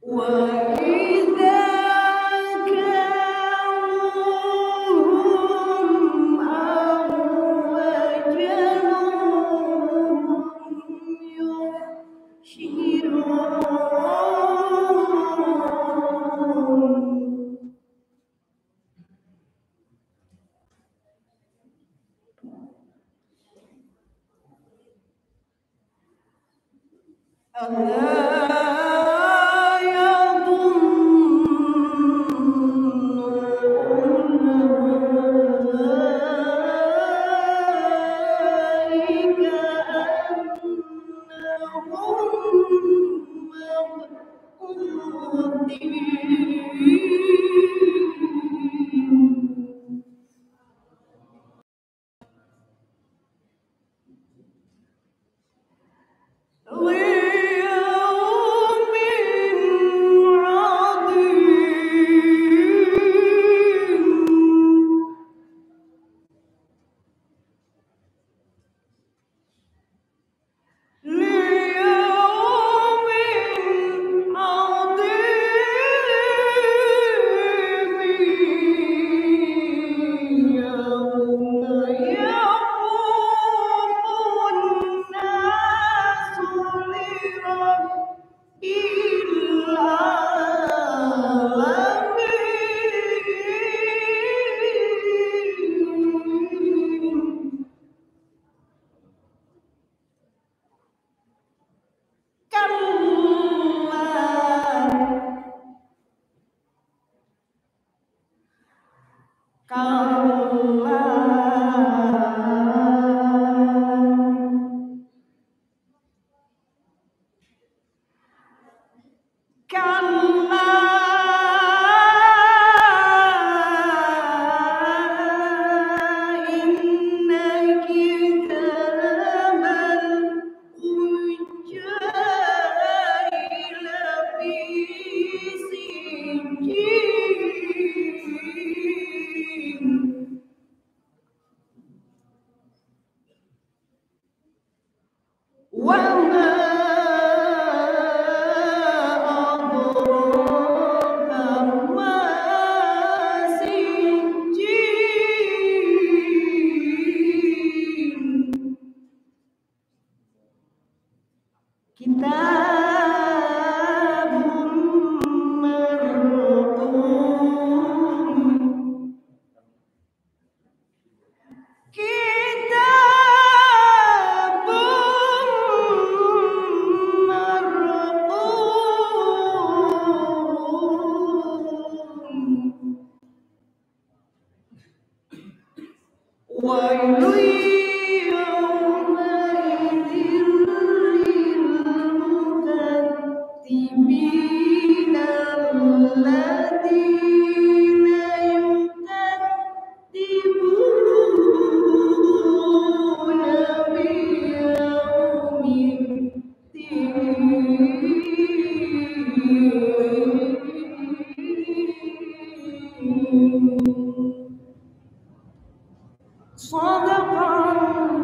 وإذا كالوهم أو وجنوهم يشيرون ألا يظن أولئك أنهم مبعوثون ليوم عظيم ليوم عظيم يوم يقوم الناس لرب العالمين إن كتاب الفجار لفي سجين وما أدراك ما سجين كتاب مرقوم كتاب مرقوم ويل يومئذ للمكذبين الذين يكذبون بيوم الدين صدق الله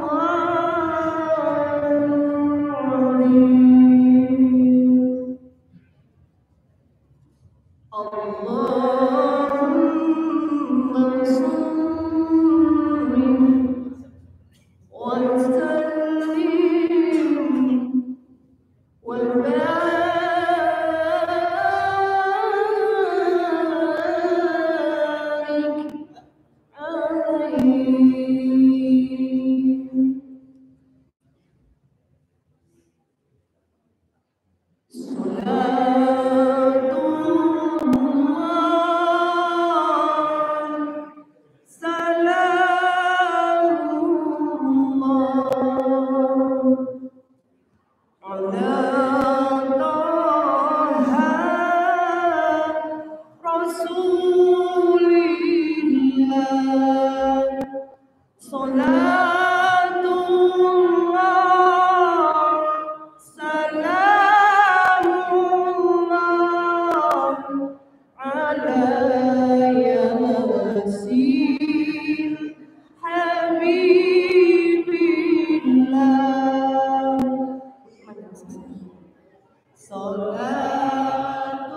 العظيم اللهم صل وسلم وبارك عليه صلاة الله سلام الله على طه رسول الله صلاة الله سلام الله على ياسين حبيب الله صلاة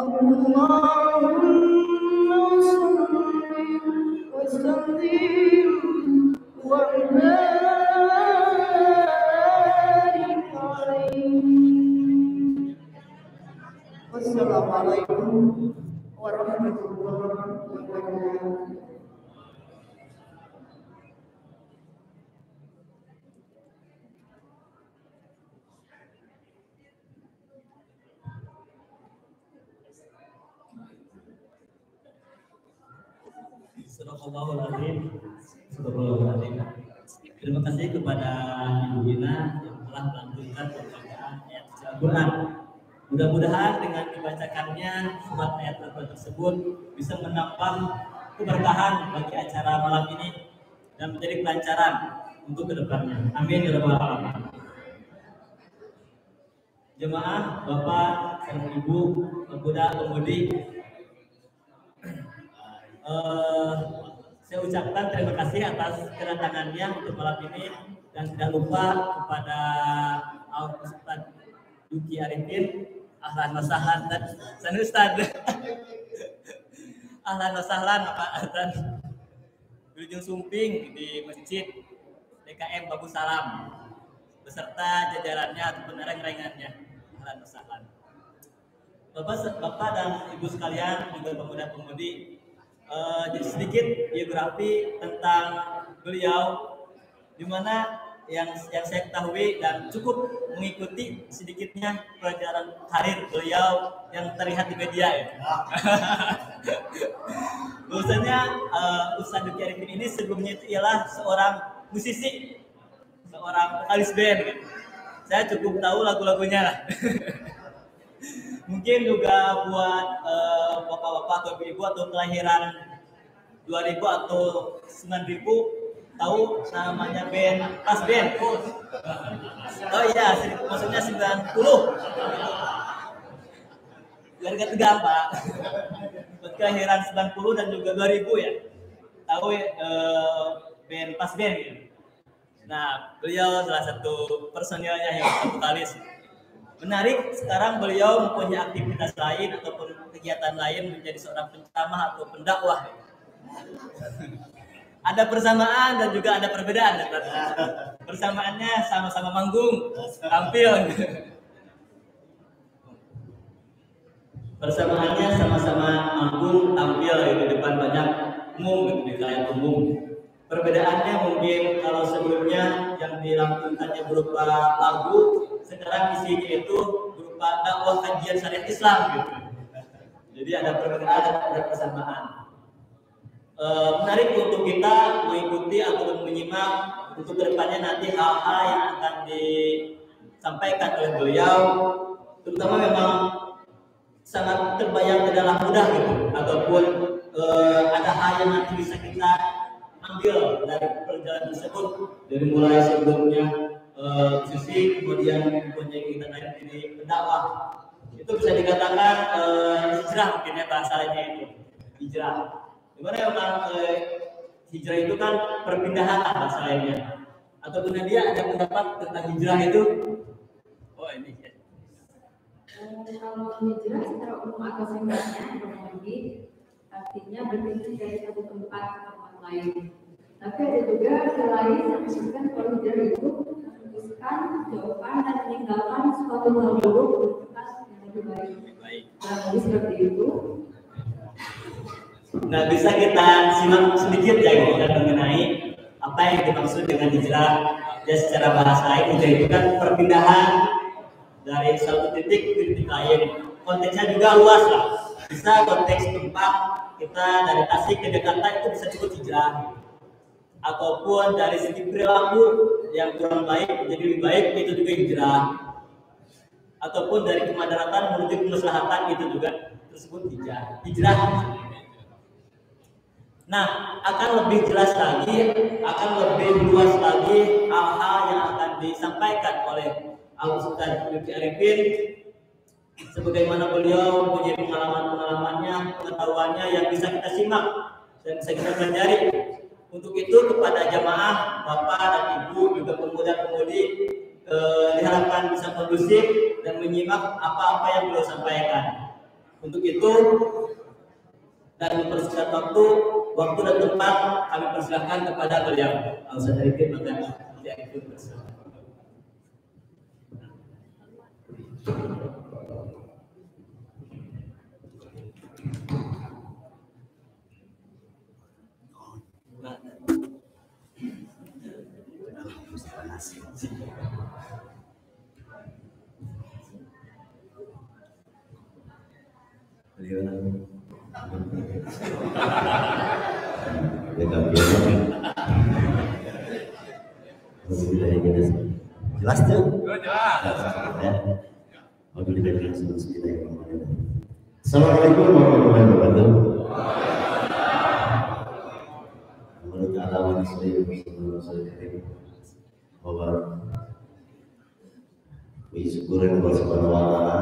اللهم صل وسلم وبارك عليه. Wassalamualaikum warahmatullahi wabarakatuh. Astagfirullahaladzim. Terima kasih kepada Ibu Ina yang telah melanjutkan pembacaan ayat suci Al-Quran. Mudah-mudahan dengan dibacakannya surat ayat Al-Quran tersebut bisa menambah keberkahan bagi acara malam ini dan menjadi kelancaran untuk kedepannya. Amin ya rabbal alamin. Jemaah, Bapak dan Ibu, pemuda-pemudi, saya ucapkan terima kasih atas kedatangannya untuk malam ini dan tidak lupa kepada Ustaz Duki Arifin, ahlan wa sahlan dan Ustaz ahlan wa sahlan Pak Azan Ujung Sumping di Masjid DKM Babu Salam beserta jajarannya ataupun reng-rengannya. Ahlan wa sahlan. Bapak dan Ibu sekalian, juga pemuda-pemudi, jadi sedikit biografi tentang beliau, di mana yang saya ketahui dan cukup mengikuti sedikitnya pelajaran karir beliau yang terlihat di media ya. Bahwasanya Ustaz Duki Arifin ini sebelumnya itu ialah seorang musisi, seorang vokalis band. Gitu. Saya cukup tahu lagu-lagunya lah. Mungkin juga buat bapak-bapak atau ibu atau kelahiran 2000 atau 9000 tahu namanya band Pas Band. Oh iya, maksudnya 90. Biar gak tegang Pak. Buat kelahiran 90 dan juga 2000 ya. Tahu band Pas Band gitu. Nah, beliau salah satu personilnya yang vokalis. Menarik, sekarang beliau mempunyai aktivitas lain ataupun kegiatan lain menjadi seorang penceramah atau pendakwah. Ada persamaan dan juga ada perbedaan. Persamaannya sama-sama manggung, tampil. Persamaannya sama-sama manggung, tampil di depan banyak umum, di kalian umum. Perbedaannya mungkin kalau sebelumnya yang dilakukannya berupa lagu, sekarang isinya itu berupa dakwah kajian syariat Islam gitu. Jadi ada perbedaan dan ada persamaan. Menarik untuk kita mengikuti atau menyimak untuk kedepannya nanti hal-hal yang akan disampaikan oleh beliau, terutama memang sangat terbayang tidaklah mudah gitu, ataupun ada hal yang nanti bisa kita ambil dari perjalanan tersebut, dari mulai sebelumnya musisi, kemudian mempunyai kegiatan lain jadi pendakwah. Itu bisa dikatakan hijrah mungkin ya bahasa lainnya itu hijrah. Dimana memang hijrah itu kan perpindahan bahasa lainnya. Ataupun dia ada pendapat tentang hijrah itu? Oh ini ya. Kalau hijrah secara umum atau singkatnya artinya berpindah dari satu tempat ke tempat lain. Tapi ada juga selain yang menyebutkan kalau hijrah itu memutuskan jawaban dan meninggalkan suatu hal buruk untuk tempat yang lebih baik. Nah, jadi seperti itu. Nah, bisa kita simak sedikit ya kita mengenai apa yang dimaksud dengan hijrah. Ya secara bahasa lain hijrah itu kan perpindahan dari satu titik ke titik lain. Konteksnya juga luas lah. Bisa konteks tempat kita dari Tasik ke Jakarta itu bisa disebut hijrah. Ataupun dari segi perilaku yang kurang baik menjadi lebih baik itu juga hijrah. Ataupun dari kemadaratan menuju kemaslahatan itu juga tersebut hijrah. Nah, akan lebih jelas lagi, akan lebih luas lagi hal-hal yang akan disampaikan oleh Al-Ustaz Duki Arifin, sebagaimana beliau mempunyai pengalaman-pengalamannya, pengetahuannya yang bisa kita simak dan bisa kita pelajari. Untuk itu kepada jamaah, bapak dan ibu juga pemuda-pemudi diharapkan bisa kondusif dan menyimak apa-apa yang beliau sampaikan. Untuk itu dan mempersingkat waktu dan tempat kami persilahkan kepada beliau. Al-Ustaz Arifin bersilakan. Jelas tuh? Assalamualaikum warahmatullahi wabarakatuh. Menurut alaman saya bahwa syukur Allah Subhanahu wa taala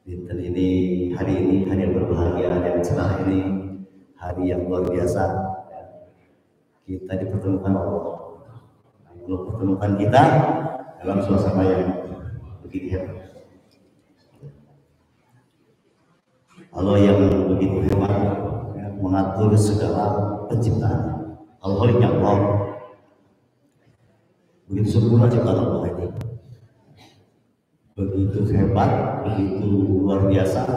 dinten ini hari yang berbahagia, hari yang cerah ini, hari yang luar biasa. Kita dipertemukan Allah pertemukan kita dalam suasana yang begini hebat. Allah yang begitu hebat mengatur segala penciptaan. Al-Khaliq Allah begitu sempurna ciptaan Allah ini, begitu hebat, begitu luar biasa.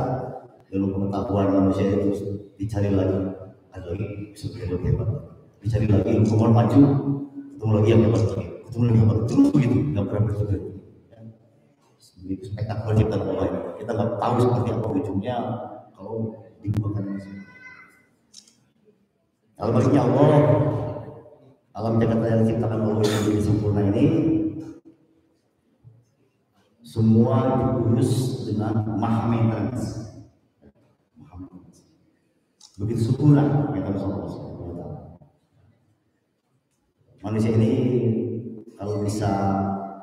Dalam pengetahuan manusia itu dicari lagi, ada lagi seperti lebih hebat, dicari lagi umur maju, ketemu lagi yang hebat lagi, ketemu lagi yang hebat, terus begitu, nggak pernah berhenti. Begitu spektakuler ciptaan Allah ini. Kita nggak tahu seperti apa ujungnya kalau digunakan manusia. Kalau maksudnya Allah, alam jagat raya yang diciptakan Allah yang begitu sempurna ini, semua diurus dengan maha maintenance. Begitu sempurna kita sama Allah. Manusia ini kalau bisa,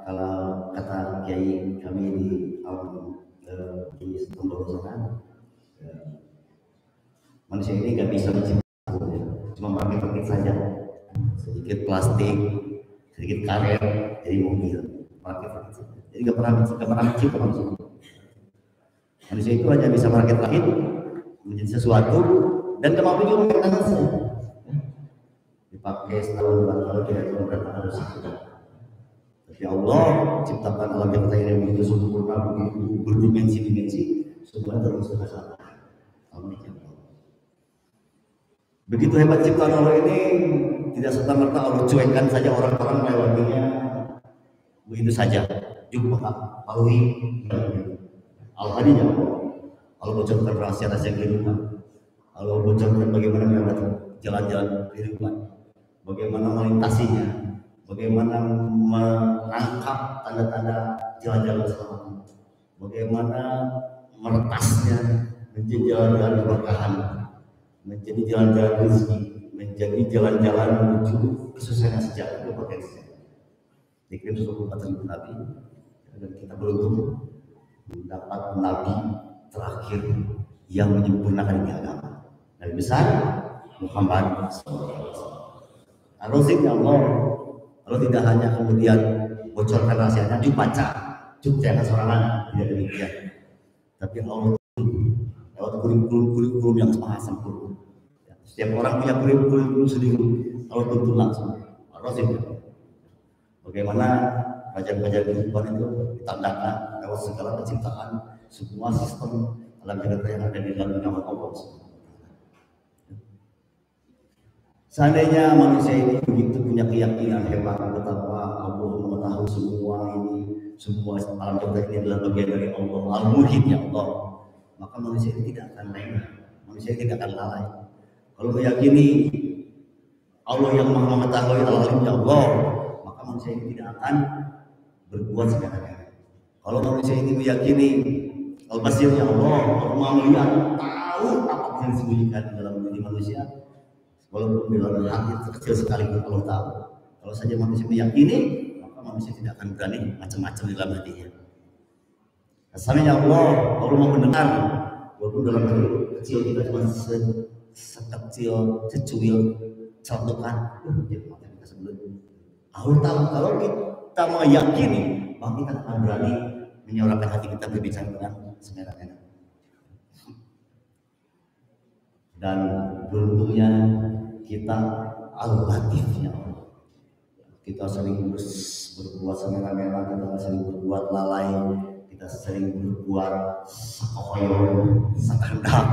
kalau kata kiai kami di alam di Semboro sana, manusia ini nggak bisa menciptakan, cuma pakai saja, sedikit plastik, sedikit karet, jadi mobil, pakai saja. Jadi nggak pernah mencipta manusia. Manusia itu hanya bisa merakit-rakit menjadi sesuatu dan kemampuan juga maintenance-nya. Dipakai setahun berapa kira-kira berapa harus. Tapi Allah ciptakan alam yang kita ini begitu sempurna, begitu berdimensi-dimensi, semua terus bersama. Begitu hebat ciptaan Allah ini, tidak serta-merta Allah cuekkan saja orang-orang melewatinya begitu saja. Jumpa Alwi Al-Hadinya Allah bocorkan rahasia-rahasia kehidupan. Allah bocorkan bagaimana melewati jalan-jalan kehidupan, bagaimana melintasinya, bagaimana menangkap tanda-tanda jalan-jalan selamat, bagaimana meretasnya menjadi jalan-jalan keberkahan, menjadi jalan-jalan rezeki, menjadi jalan-jalan menuju kesuksesan sejati potensi. Dikirim 24 Nabi dan kita beruntung mendapat Nabi terakhir yang menyempurnakan agama, Nabi besar Muhammad SAW. Al-Razim ya Allah, Allah tidak hanya kemudian bocorkan rahasianya, dibaca, jangan sorangan, tidak demikian. Tapi Allah lewat kurikulum yang maha sempurna. Setiap orang punya kurikulum sendiri, Allah tuntun langsung. Al-Razim ya Allah. Bagaimana pelajaran-pelajaran kehidupan itu ditandakan lewat segala penciptaan, semua sistem alam jagat yang ada di dalam nama Allah. Seandainya manusia ini begitu punya keyakinan hebat betapa Allah mengetahui semua ini, semua alam jagat ini adalah bagian dari Allah, Al-Muhid ya Allah, maka manusia ini tidak akan lengah, manusia ini tidak akan lalai. Kalau meyakini Allah yang maha mengetahui Al-Alim ya Allah, maka manusia ini tidak akan berbuat segalanya. Kalau manusia ini meyakini Al-Basir ya Allah, Allah maha melihat, tahu apa yang disembunyikan dalam diri manusia. Walaupun di dalam hati kecil sekali Allah tahu. Kalau saja manusia meyakini, maka manusia tidak akan berani macam-macam di dalam hatinya. Asalnya Allah mau mendengar. Walaupun dalam hati kecil kita cuma sekecil, secuil, contohkan. Kita sebelum. Allah tahu kalau kita meyakini, maka kita akan berani menyuarakan hati kita berbicara dengan semena-mena. Dan beruntungnya kita al-latifnya Allah. Kita sering berbuat semena-mena, kita sering berbuat lalai, kita sering berbuat sakoyon, sakandak,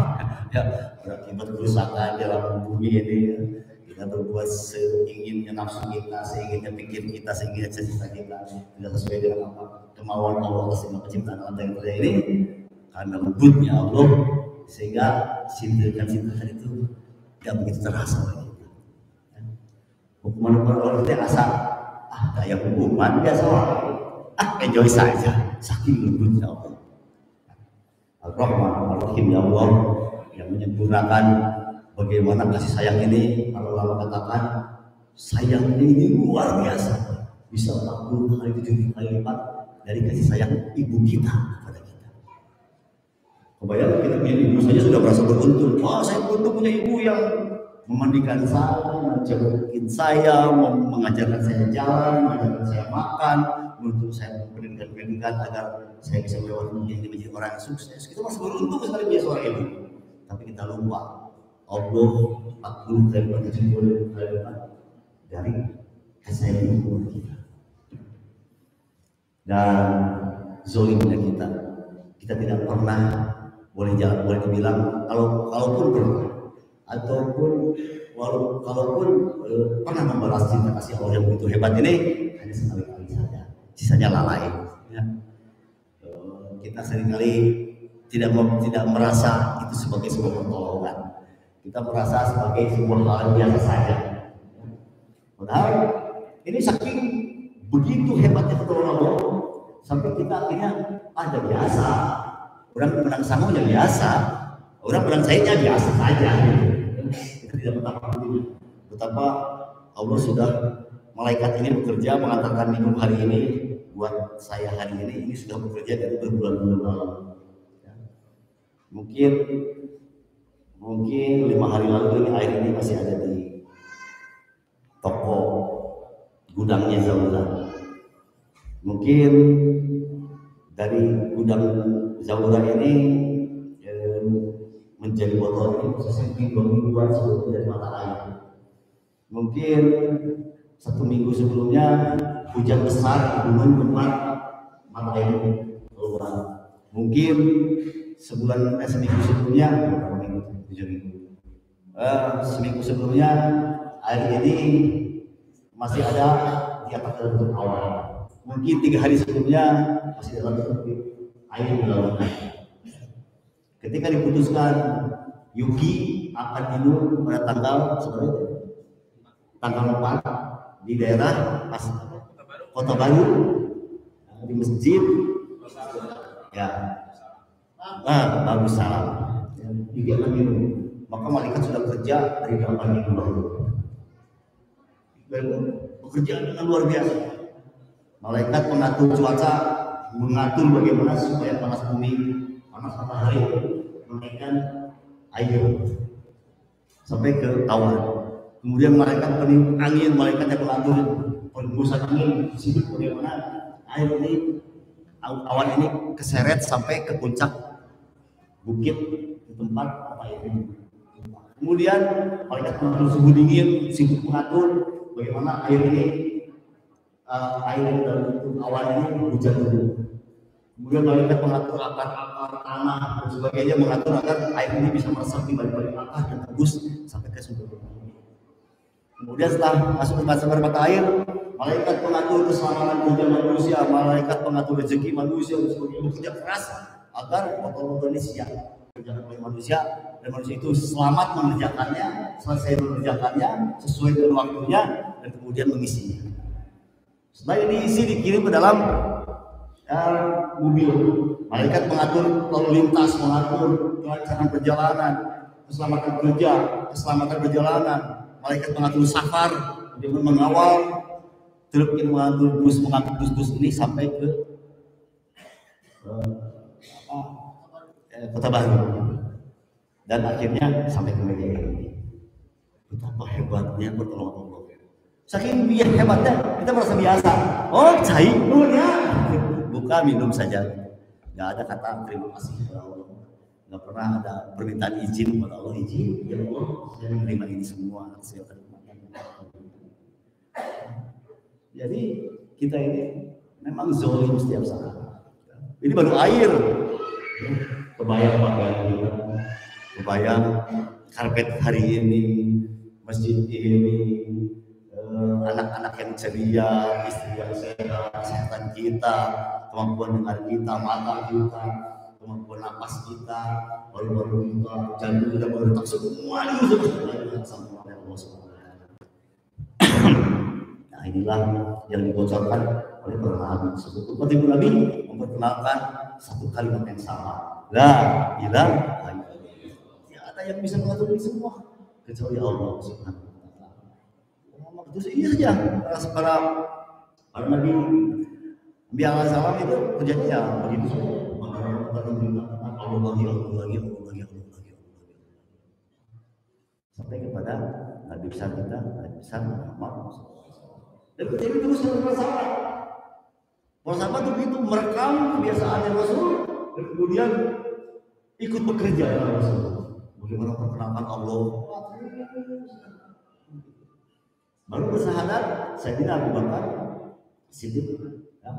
ya, berakibat kerusakan dalam bumi ini. Ya. Kita berbuat seinginnya nafsu kita, seinginnya pikir kita, seinginnya cita kita, tidak sesuai dengan apa kemauan Allah sehingga penciptaan alam yang terjadi ini karena lembutnya Allah sehingga sindiran itu tidak begitu terasa lagi. Hukuman orang itu asa kayak hukuman biasa enjoy saja saking lembutnya Allah. Ar-Rahman Ar-Rahim ya Allah yang menyempurnakan bagaimana kasih sayang ini. Kalau Allah katakan sayang ini luar biasa, bisa 40 kali 70 kali lipat dari kasih sayang ibu kita kepada kita. Kebayang kita punya ibu saja sudah merasa beruntung. Oh, saya beruntung punya ibu yang memandikan saya, mencelukin saya, mengajarkan saya jalan, mengajarkan saya makan, untuk saya pendidikan agar saya bisa melewati dunia ini menjadi orang yang sukses. Kita masih beruntung sekali punya seorang ibu. Tapi kita lupa Allah 40 kali 70 kali lipat dari kasih sayang ibu kita. Dan zolimnya kita tidak pernah boleh dibilang kalaupun pernah ataupun kalaupun pernah membalas cinta kasih Allah yang begitu hebat ini hanya sekali-kali saja, sisanya lalai. Ya. Kita seringkali tidak merasa itu sebagai sebuah pertolongan, kita merasa sebagai sebuah hal biasa saja. Padahal ini saking begitu hebatnya pertolongan Allah sampai kita akhirnya ada biasa. Orang menang sangunya biasa, orang menang sayanya biasa saja. Kita tidak betapa Allah sudah malaikat ini bekerja mengantarkan minum hari ini buat saya hari ini sudah bekerja dari berbulan-bulan lalu. Mungkin 5 hari lalu ini air ini masih ada di toko gudangnya Zaura. Mungkin dari gudang Zaura ini menjadi botol ini prosesnya mungkin 2 mingguan sebelum dari mata air. Mungkin 1 minggu sebelumnya hujan besar di gunung tempat mata air keluar. Mungkin seminggu sebelumnya, seminggu sebelumnya air ini masih ada di atas dalam awan. Mungkin 3 hari sebelumnya masih dalam air di lautan. Ketika diputuskan Yuki akan minum pada tanggal 4 di daerah Kota Baru di masjid ya bagus salam Yuki akan minum, maka malaikat sudah kerja dari 8 minggu lalu pekerjaan dengan luar biasa. Malaikat mengatur cuaca, mengatur bagaimana supaya panas bumi, panas matahari menaikkan air sampai ke awan. Kemudian malaikat peniup angin, malaikat yang mengatur hembusan angin, sibuk bagaimana air ini, awan ini keseret sampai ke puncak bukit di tempat air ini. Kemudian malaikat mengatur suhu dingin, sibuk mengatur bagaimana air ini, air dan awan ini hujan dulu. Kemudian malaikat mengatur akar-akar tanah dan sebagainya, mengatur agar air ini bisa meresap di balik-balik akar dan tembus sampai ke sumber. Kemudian setelah masuk ke sumber mata air, malaikat mengatur keselamatan kerja manusia, malaikat mengatur rezeki manusia dan sebagainya, bekerja keras agar botol-botol ini siap dikerjakan oleh manusia dan manusia itu selamat mengerjakannya, selesai mengerjakannya sesuai dengan waktunya dan kemudian mengisinya. Setelah ini diisi dikirim ke dalam mobil. Malaikat mengatur lalu lintas, mengatur kelancaran perjalanan, keselamatan kerja, keselamatan perjalanan. Malaikat mengatur safar, dia mengawal truk yang mengatur bus, mengangkut bus-bus ini sampai ke Kota Baru dan akhirnya sampai ke Medan ini. Betapa hebatnya pertolongan Allah. Saking hebatnya kita merasa biasa. Oh, cair ya. Buka minum saja. Nggak ada kata terima kasih kepada Allah. nggak pernah ada permintaan izin kepada Allah, izin ya Allah saya menerima ini semua saya akan makan. Jadi kita ini memang zolim setiap saat. Ini baru air, kebayang pakaian kita, kebayang karpet hari ini, masjid ini, anak-anak yang ceria, istri yang sehat, kesehatan kita, kemampuan dengar kita, mata kita, kemampuan napas kita, paru-paru kita, jantung kita, baru tak semuanya sudah sama oleh Allah SWT. Nah inilah yang dibocorkan oleh para nabi. Sebut Nabi memperkenalkan satu kalimat yang sama, la ilaha illallah. Tidak ada yang bisa mengatur ini semua kecuali Allah Subhanahu wa taala. Itu ini saja para nabi salam itu kerjanya ya begitu saja. Allah lagi sampai kepada nabi besar kita, nabi besar Muhammad. Dan jadi terus para sahabat. Para sahabat itu begitu merekam kebiasaan Rasul dan kemudian ikut bekerja dengan Rasul. Bagaimana perkenalkan Allah. Baru bersahadat, Sayyidina Abu Bakar Siddiq, ya,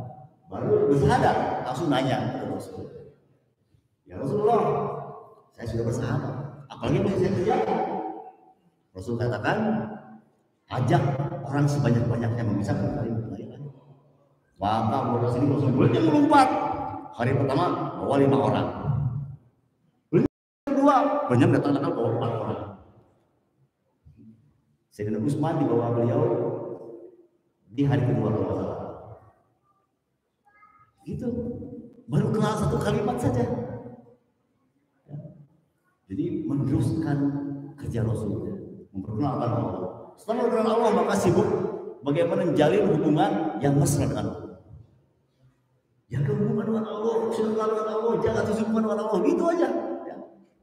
baru bersahadat langsung nanya kepada Rasul. Ya Rasulullah, saya sudah bersahadat. Apalagi yang saya kerjakan? Rasul katakan, ajak orang sebanyak-banyaknya memisahkan kalimat la ilaha illallah. Maka Rasul ini Rasul melompat. Hari pertama bawa 5 orang. Kedua banyak datang-datang bawa 4 orang. Sayyidina Utsman dibawa beliau di hari kedua kalau salah. Gitu. Baru kenal satu kalimat saja. Ya. Jadi meneruskan kerja Rasul, memperkenalkan Allah. Setelah mengenal Allah maka sibuk bagaimana menjalin hubungan yang mesra dengan Allah. Jaga hubungan dengan Allah, cinta dengan Allah, jaga hubungan dengan Allah, gitu aja. Ya.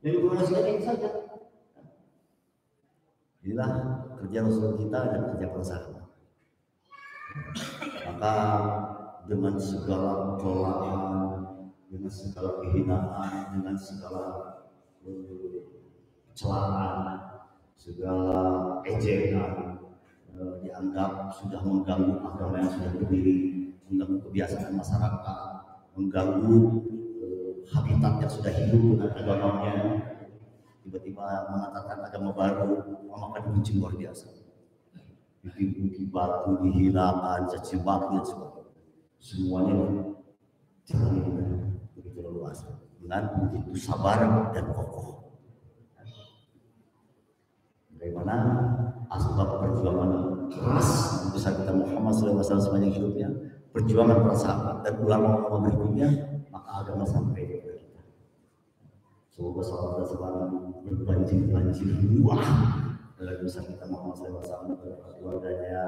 Jadi hubungan itu saja. Inilah kerja Rasul kita dan kerja para sahabat. Maka dengan segala celaan, dengan segala kehinaan, dengan segala celaan, segala ejekan, dianggap sudah mengganggu agama yang sudah berdiri, mengganggu kebiasaan masyarakat, mengganggu habitat yang sudah hidup dengan agamanya. Tiba-tiba mengatakan agama baru, maka dibenci luar biasa. Bikin batu, dihinakan, caci maki dan sebagainya. Semuanya jalani dengan begitu leluasa, dengan begitu sabar dan kokoh. Bagaimana asbab perjuangan keras besar kita Muhammad SAW sepanjang hidupnya, perjuangan para sahabat dan ulama-ulama berikutnya, maka agama sampai kepada kita. Semoga sahabat dan sahabat berbanjir-banjir buah dalam besar kita Muhammad SAW, keluarganya,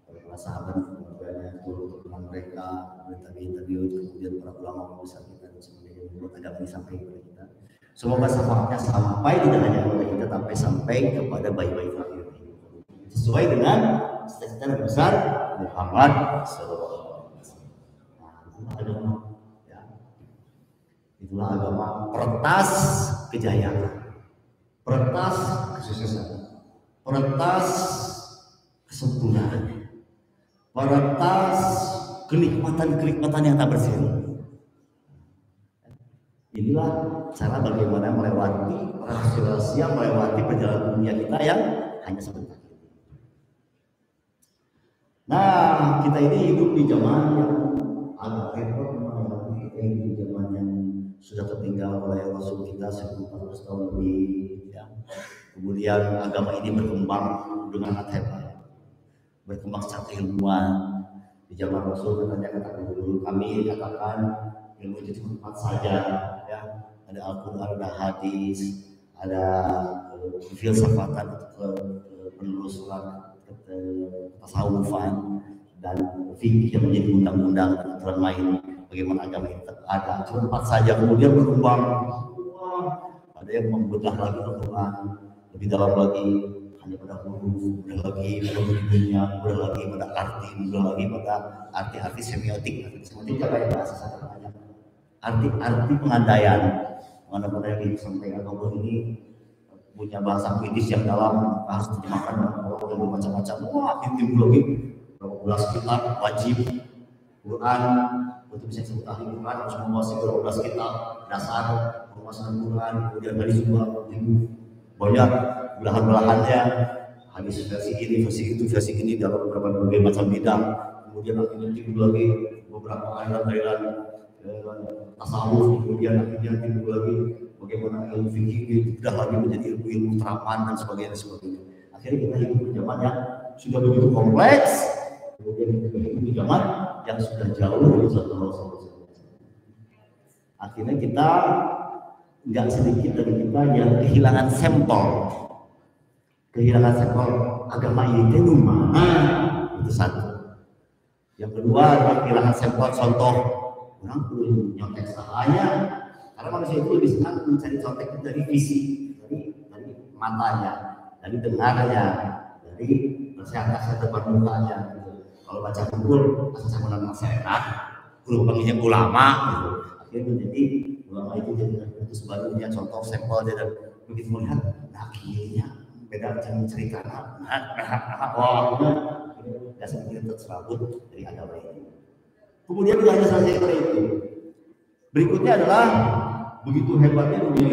para sahabat, keluarganya, teman mereka, tabi'in, kemudian para ulama besar kita dan sebagainya, membuat agama ini sampai kepada kita. Semoga syafaatnya sampai tidak hanya kepada kita, tapi sampai kepada bayi-bayi terakhir sesuai dengan cita-cita Nabi besar Muhammad SAW. Nah, itulah agama, ya. Itulah agama peretas kejayaan, peretas kesuksesan, peretas kesempurnaan, peretas kenikmatan-kenikmatan yang tak berseri. Inilah cara bagaimana melewati rahasia, melewati perjalanan dunia kita yang hanya sebentar. Nah, kita ini hidup di zaman yang agak repot, kita hidup di zaman yang sudah tertinggal oleh Rasul kita 1400 tahun lebih. Ya. Kemudian agama ini berkembang dengan hebat, berkembang secara ilmuwan. Di zaman Rasul katanya katakan dulu, kami katakan ilmu itu cuma 4 saja, ya. Ada Al-Quran, ada hadis, ada filsafatan atau penelusuran, tasawufan, dan fikih yang menjadi undang-undang dan aturan main bagaimana agama itu ada. Cuma 4 saja, kemudian berkembang. Ada yang membedah lagi Al-Quran lebih dalam lagi, hanya pada huruf, udah lagi pada bunyinya, udah lagi pada arti, udah lagi pada arti-arti semiotik. Semiotik apa ya bahasa sederhananya? Arti-arti pengandaian. mana-mana yang disampaikan Allah ini punya bahasa kritis yang dalam, harus terjemahkan dan macam-macam. Wah, itu lagi berapa belas kitab wajib Quran untuk bisa disebut ahli Quran harus menguasai berapa belas kitab dasar penguasaan Quran, kemudian dari juga banyak belahan-belahannya, hadis versi ini, versi ini dalam berbagai macam bidang. Kemudian akhirnya timbul lagi beberapa aliran tasawuf, kemudian akhirnya timbul lagi bagaimana ilmu fikih sudah lagi menjadi ilmu terapan dan sebagainya. Akhirnya kita hidup di zaman yang sudah begitu kompleks, kemudian kita hidup di zaman yang sudah jauh dari suatu Rasulullah. Akhirnya kita nggak sedikit dari kita yang kehilangan sampel agama ini itu mana, itu satu. Yang kedua adalah kehilangan sampel contoh, orang perlu nyontek salahnya, karena manusia itu lebih senang mencari contek dari visi, dari matanya, dari dengarnya, dari nasihat depan mukanya. Kalau baca buku, asal menang nasihat, guru panggilnya ulama, gitu. Akhirnya menjadi ulama itu jadi sebaliknya contoh sampel dia dan begitu melihat, nah akhirnya beda macam cerita, wah, dan semakin terserabut dari agama ini. Kemudian tidak hanya saja itu. Berikutnya adalah begitu hebatnya dunia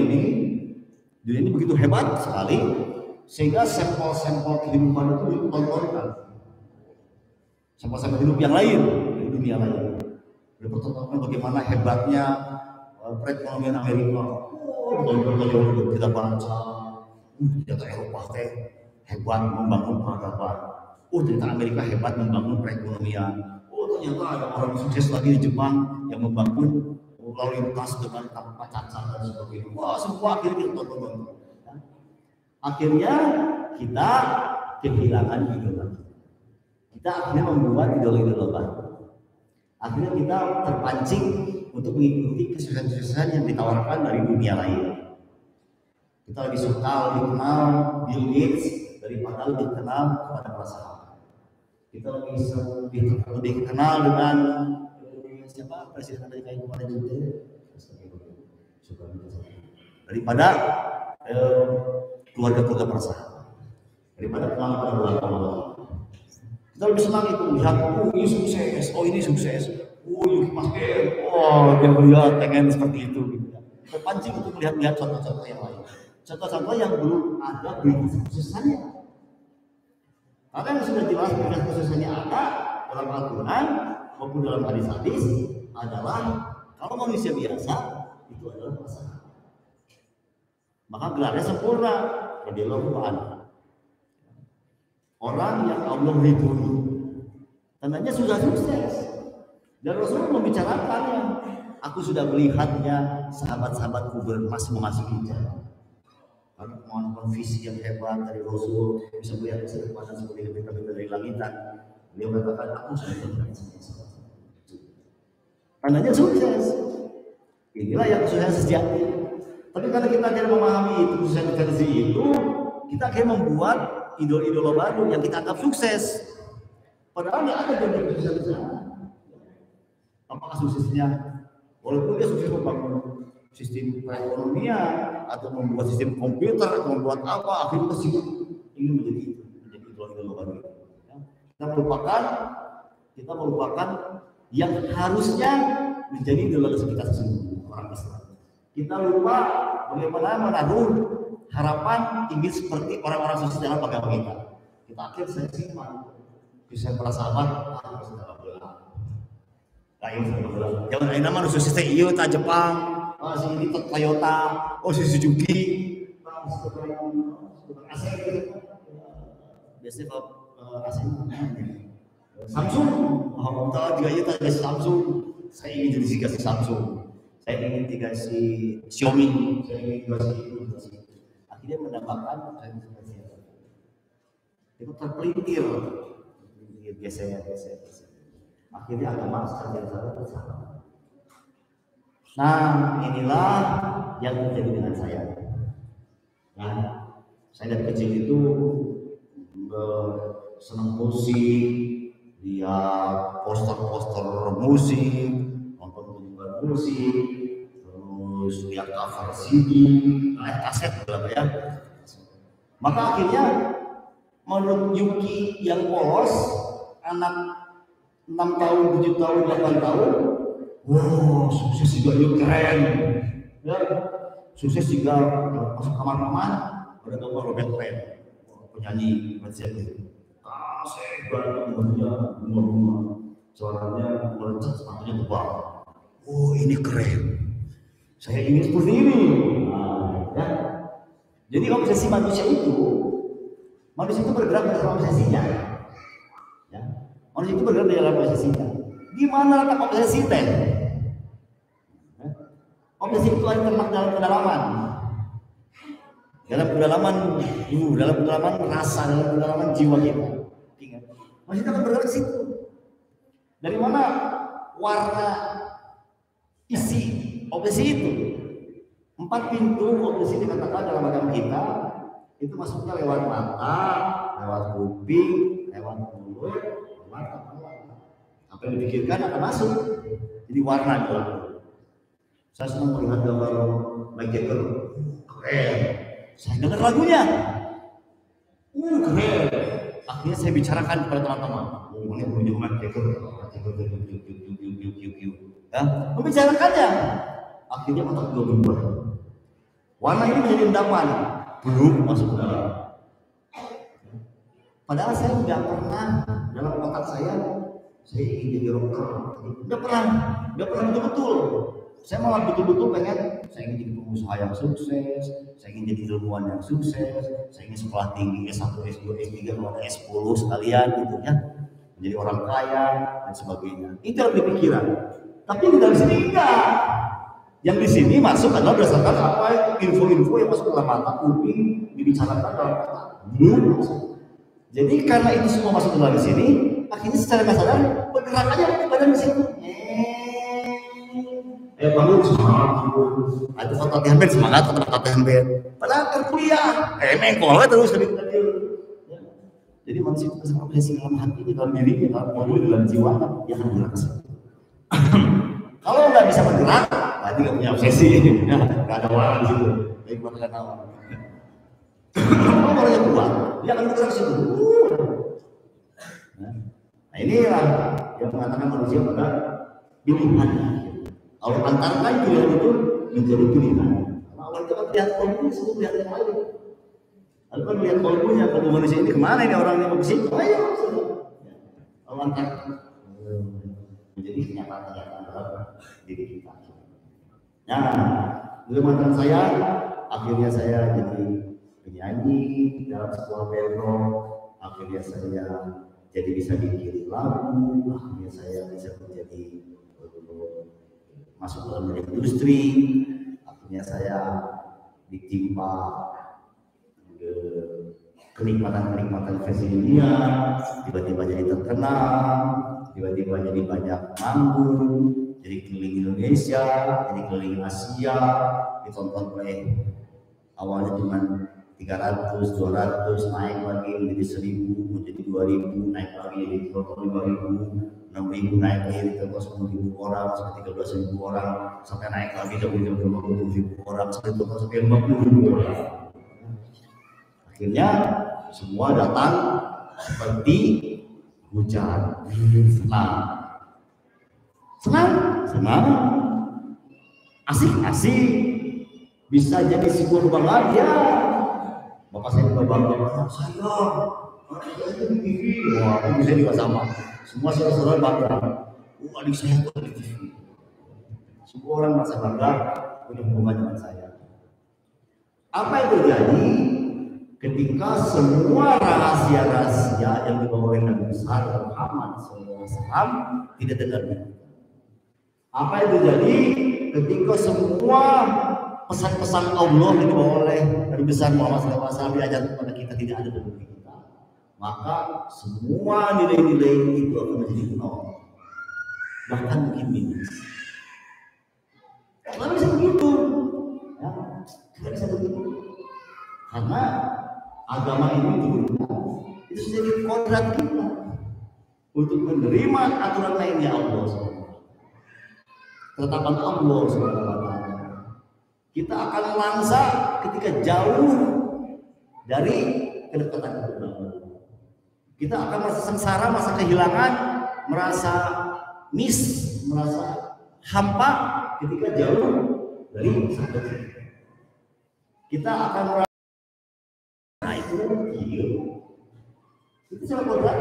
ini begitu hebat sekali sehingga sampel-sampel kehidupan itu ditontonkan. Sampel-sampel hidup yang lain di dunia lain. Dipertontonkan bagaimana hebatnya perekonomian Amerika. Oh, kita baca, ternyata Eropa teh hebat membangun peradaban. Oh, ternyata Amerika hebat membangun perekonomian. Oh, ternyata ada orang sukses lagi di Jepang yang membangun lalu lintas dengan tanpa cacat dan sebagainya. Wah, semua akhirnya kita tonton. Akhirnya kita kehilangan idola. Kita akhirnya membuat idola-idola baru. Akhirnya kita terpancing untuk mengikuti kesuksesan-kesuksesan yang ditawarkan dari dunia lain. Kita lebih suka lebih kenal Bill Gates daripada lebih kenal kepada para sahabat. Kita lebih kenal dengan siapa presiden Amerika yang kemarin juga daripada keluarga-keluarga para sahabat, daripada kenal pada ulama. Kita lebih senang itu melihat, oh ini sukses, oh ini sukses, oh Yuki Masker, oh dia melihat pengen seperti itu. Terpancing untuk melihat contoh-contoh yang lain, contoh-contoh yang belum ada berita kesuksesannya. Karena yang sudah jelas berita kesuksesannya ada dalam Al-Quran maupun dalam hadis-hadis adalah kalau manusia biasa itu adalah pasangan. Maka gelarnya sempurna, radhiyallahu anhu. Orang yang Allah ridhoi, tandanya sudah sukses. Dan Rasul membicarakannya. Aku sudah melihatnya, sahabat-sahabatku masih memasuki jalan. Karena kemauan visi yang hebat dari Rasul bisa melihat masa depan seperti bintang-bintang dari langitan. Beliau mengatakan aku sudah melihat semua. Tandanya sukses. Inilah yang kesuksesan sejati. Tapi karena kita tidak memahami itu kesuksesan versi itu, kita akhirnya membuat idol-idol baru yang kita anggap sukses. Padahal nggak ada yang sukses di sana. Apakah suksesnya? Walaupun dia sukses membangun sistem perekonomian atau membuat sistem komputer atau membuat apa, akhirnya kita ingin menjadi idol-idol baru. Kita melupakan yang harusnya menjadi idola kita sesungguhnya orang Islam. Kita lupa bagaimana menaruh harapan ingin seperti orang-orang sukses dalam agama kita. Kita akhirnya saya simpan bisa para sahabat jangan ini nama sukses teh iya ta Jepang, si ini Toyota, oh si Suzuki, biasanya Samsung, oh tahu juga itu ada Samsung. Saya ingin jadi dikasih Samsung, saya ingin dikasih Xiaomi, saya ingin dikasih. Akhirnya mendapatkan itu terpelintir biasanya. Akhirnya agama secara bersama. Nah, inilah yang terjadi dengan saya. Nah, saya dari kecil itu senang musik, lihat poster-poster musik, nonton konser musik, terus terus lihat cover CD, kaset berapa ya. Maka akhirnya menurut Yuki yang polos, anak 6 tahun, 7 tahun, 8 tahun, wow, sukses juga yuk, keren. Ya, sukses juga masuk kamar-kamar, ada gambar Robert Plant, penyanyi Led Zeppelin. Kaset banget, bunga-bunga, suaranya melecet, sepatunya tebal. Oh, ini keren. Saya ingin seperti ini. Nah, ya. Jadi obsesi manusia itu bergerak dalam obsesinya. Ya. Manusia itu bergerak dalam obsesinya. Di mana letak obsesi teh? Ya. Obsesi itu ada termak dalam kedalaman. Dalam kedalaman rasa, dalam kedalaman jiwa kita. Ingat. Manusia itu akan bergerak ke situ. Dari mana warna isi obsesi itu? 4 pintu obsesi dikatakan dalam agama kita itu masuknya lewat mata, lewat kuping, lewat mulut, lewat kepala. Apa yang dipikirkan akan masuk. Jadi warna dalam. Saya senang melihat gambar Mick Jagger, keren. Saya dengar lagunya, keren. Akhirnya saya bicarakan kepada teman-teman. Ini punya Mick Jagger, ya, membicarakannya. Akhirnya otak gue berubah. Warna ini menjadi endapan, belum masuk ke dalam. Padahal saya tidak pernah dalam otak saya ingin jadi dokter. Tidak pernah betul-betul. Saya malah betul-betul pengen, saya ingin jadi pengusaha yang sukses, saya ingin jadi ilmuwan yang sukses, saya ingin sekolah tinggi S1, S2, S3, S10 sekalian gitu ya. Menjadi orang kaya dan sebagainya. Itu yang dipikiran. Tapi di dalam sini enggak. Yang di sini masuk adalah berdasarkan apa info-info yang masuk dalam mata, kuping, dibicarakan dalam otak. Belum masuk. Jadi karena itu semua masuk dalam di sini, akhirnya secara kasar pergerakannya ke badan di situ. Bangun semangat, ada foto latihan semangat, foto latihan band. Padahal kan kuliah, mengkol terus dari tadi. Jadi manusia itu kesal obsesi dalam hati, dalam diri, dalam mobil, dalam jiwa, dia akan bergerak ke situ. Kalau nggak bisa bergerak, berarti nggak punya obsesi, ya, nggak ada warna di situ. Baik buat kalian awal. Kalau orangnya kuat, dia akan bergerak ke situ. Nah inilah yang mengatakan manusia pada pilihannya. Kalau antarkan pilihan itu menjadi pilihan. Nah, awal itu kan lihat kolbunya, semua lihat yang lain. Lalu kan lihat kolbunya, kalau manusia ini kemana ini orangnya mau ke situ? Ayo, kalau antarkan menjadi kenyataan dalam diri kita. Nah, dengan saya, akhirnya saya jadi penyanyi dalam sebuah band rock. Akhirnya saya jadi bisa bikin lagu. Akhirnya saya bisa menjadi masuk dalam industri. Akhirnya saya ditimpa kenikmatan versi dunia. Tiba-tiba jadi terkenal. Tiba-tiba jadi banyak manggung, jadi keliling Indonesia, jadi keliling Asia, ditonton oleh awalnya cuma 300, 200, naik lagi menjadi 1000, menjadi 2000, naik lagi jadi ditonton 5000, 6000, naik lagi ditonton 10.000 orang, sampai 13.000 orang, sampai naik lagi jadi 20.000 orang, sampai ditonton sampai 50.000 orang. Akhirnya semua datang seperti hujan, senang, asik, bisa jadi sebuah kebanggaan ya. Bapak saya juga bangga, saya di TV, wah ibu saya juga sama, semua saudara-saudara bangga, adik saya tuh di TV. Semua orang merasa bangga punya hubungan dengan saya. Apa yang terjadi ketika semua rahasia-rahasia yang dibawa oleh Nabi besar Muhammad SAW tidak terdengar? Apa yang terjadi ketika semua pesan-pesan Allah yang dibawa oleh Nabi besar Muhammad SAW diajarkan kepada kita tidak ada dalam diri kita? Maka semua nilai-nilai itu akan menjadi nol, bahkan mungkin minus. Kenapa bisa begitu? Ya, tidak bisa begitu. Karena agama ini itu jadi kodrat kita untuk menerima aturan lainnya Allah SWT. Ketetapan Allah SWT. Kita akan melangsa ketika jauh dari kedekatan kepada Allah. Kita akan merasa sengsara, merasa kehilangan, merasa merasa hampa ketika jauh dari sahabat. Kita akan merasa itu sangat berat.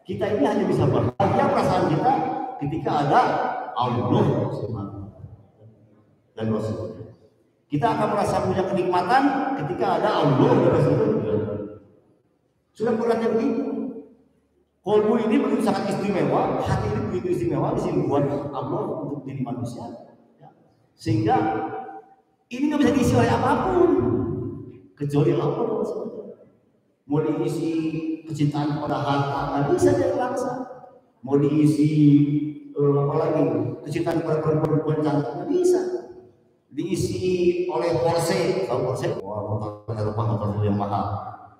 Kita ini hanya bisa bahagia perasaan kita ketika ada Allah dan Rasul. Kita akan merasa punya kenikmatan ketika ada Allah dan Rasul. Sudah beratnya begitu. Kolbu ini begitu sangat istimewa, hati ini begitu istimewa di sini buat Allah untuk diri manusia, ya. Sehingga ini nggak bisa diisi oleh apapun kecuali Allah. Mau diisi kecintaan pada harta nggak bisa dia paksa. Mau diisi apa lagi kecintaan pada perempuan cantik nggak bisa. Diisi oleh Porsche, kalau Porsche, motor Eropa, motor yang mahal,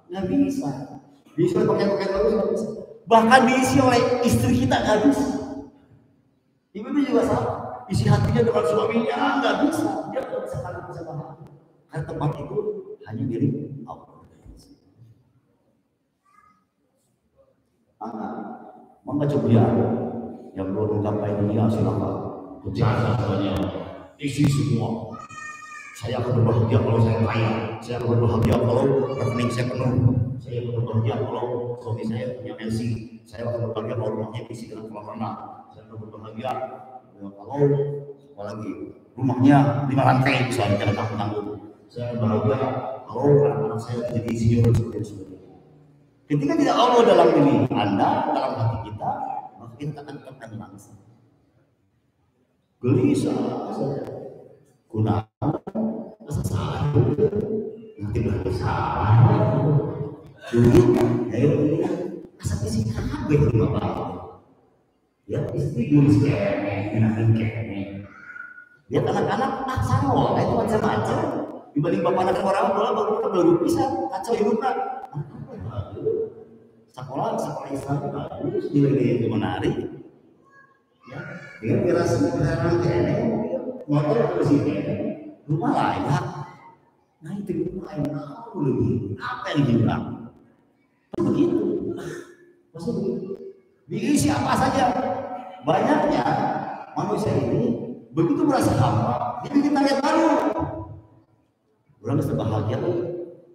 nggak bisa. Diisi oleh pakaian bagus nggak bisa. Bahkan diisi oleh istri kita nggak bisa. Ibu juga sama, isi hatinya dengan suaminya nggak bisa. Dia nggak bisa bahagia. Karena tempat itu hanya milik Allah. Maka coba yang belum mencapai dunia silakan berjasa semuanya, isi semua. Saya akan berbahagia kalau saya kaya, saya akan berbahagia kalau rekening saya penuh, saya akan berbahagia kalau suami saya punya pensi, saya akan berbahagia kalau rumahnya diisi dengan kolam renang, saya akan berbahagia kalau apalagi rumahnya 5 lantai misalnya jangan tanggung-tanggung, saya akan berbahagia kalau anak-anak saya jadi insinyur dan sebagainya. Ketika tidak Allah dalam diri Anda, dalam hati kita, maka kita akan langsung gelisah saja. Guna salah nanti bersalah dulu ayo ini asal isi kabeh di bapak ya istri guru enakin kene lihat anak-anak sama itu macam-macam dibanding bapak anak orang bola baru bisa kacau hidupnya sekolah Islam bagus nilai itu menarik ya dengan pirasat heran kene motor ke sini rumah layak nah itu rumah lain apa yang hilang begitu maksud begitu diisi apa saja banyaknya manusia ini begitu merasa hampa dia bikin target baru orang bisa bahagia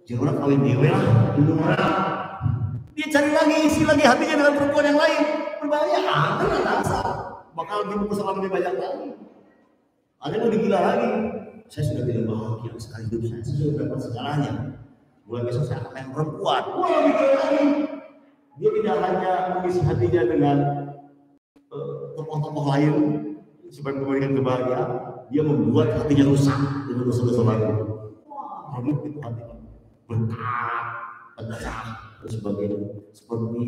jadi orang kawin dewe lah dia cari lagi isi lagi hatinya dengan perempuan yang lain berbahaya ada rasa bakal dibungkus sama lebih banyak lagi. Ada yang lebih gila lagi. Saya sudah tidak bahagia sekali hidup saya sudah dapat segalanya. Mulai besok saya akan main perempuan. Wah, lebih gila lagi. Dia tidak hanya mengisi hatinya dengan tokoh-tokoh lain supaya memberikan kebahagiaan, dia membuat hatinya rusak dengan dosa-dosa lain. Wah, itu hatinya berkat, pecah, dan sebagainya. Seperti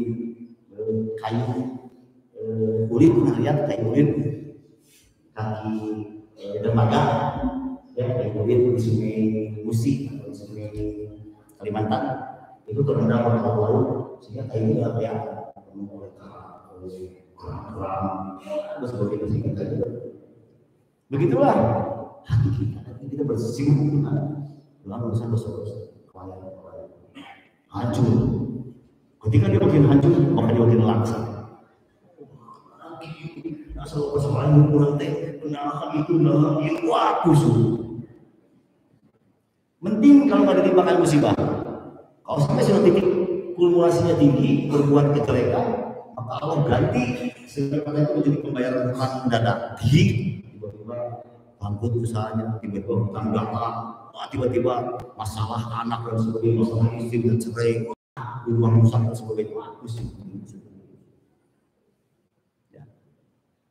kayu kulit, pernah lihat kayu kulit kaki dermaga ya kayu kulit di sungai Musi atau di sungai Kalimantan itu terendam oleh laut sehingga kayunya nggak kelihatan penuh oleh kerang dan sebagainya sehingga begitulah hati kita bersinggung dengan urusan dosa-dosa kelalaian hancur. Ketika dia makin hancur maka dia makin langsung. Asal persoalan kurang teh, nah itu wah kusut. Mending kalau nggak ditimpakan musibah. Kalau sampai sudah titik kulminasinya tinggi, berbuat kejelekan, maka Allah ganti sehingga itu menjadi pembayaran hutang mendadak. Tiba-tiba bangkrut usahanya, tiba-tiba hutang datang, tiba-tiba masalah anak dan sebagainya, masalah istri dan cerai, uang rusak dan sebagainya. Wah kusut.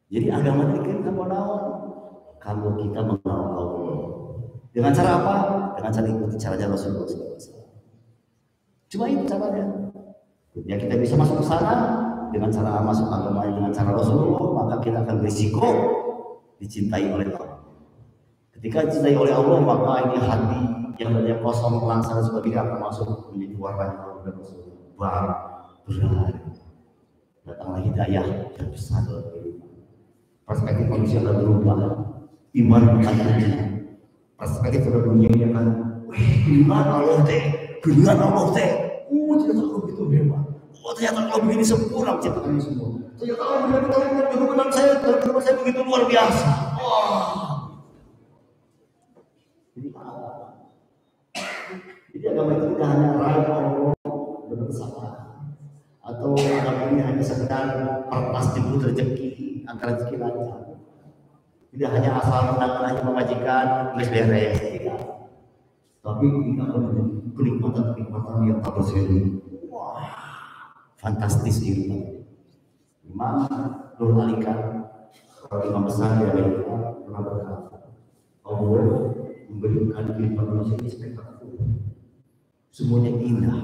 Jadi agama ini kan kalau kita mengenal Allah dengan cara apa? Dengan cara ikuti caranya Rasulullah SAW. Cuma itu caranya. Ya kita bisa masuk ke sana dengan cara masuk agama dengan cara Rasulullah, maka kita akan berisiko dicintai oleh Allah. Ketika dicintai oleh Allah, maka ini hati yang banyak kosong, langsung dan sebagainya akan masuk menjadi warnanya Allah dan Rasulullah. Berat. Datanglah hidayah yang besar dalam kehidupan. Perspektif manusia akan berubah, iman akan berubah, perspektif pada dunia ini kan, gimana Allah teh, gimana Allah teh, ternyata Allah begitu hebat, ternyata Allah begini sempurna menciptakan semua, ternyata Allah benar-benar saya begitu luar biasa. Jadi agama itu tidak hanya raih Allah bersama, atau agama ini hanya sekedar perpas jemput rezeki, angka rezeki lancar. Tidak hanya asal menang-menang memajikan, beres-beres, tidak. Tapi kita akan kenikmatan yang tak berseri. Wah, fantastis ini. Imam Nur Alika, imam besar di Amerika, pernah berkata, Allah memberikan kehidupan manusia ini spektakuler. Semuanya indah.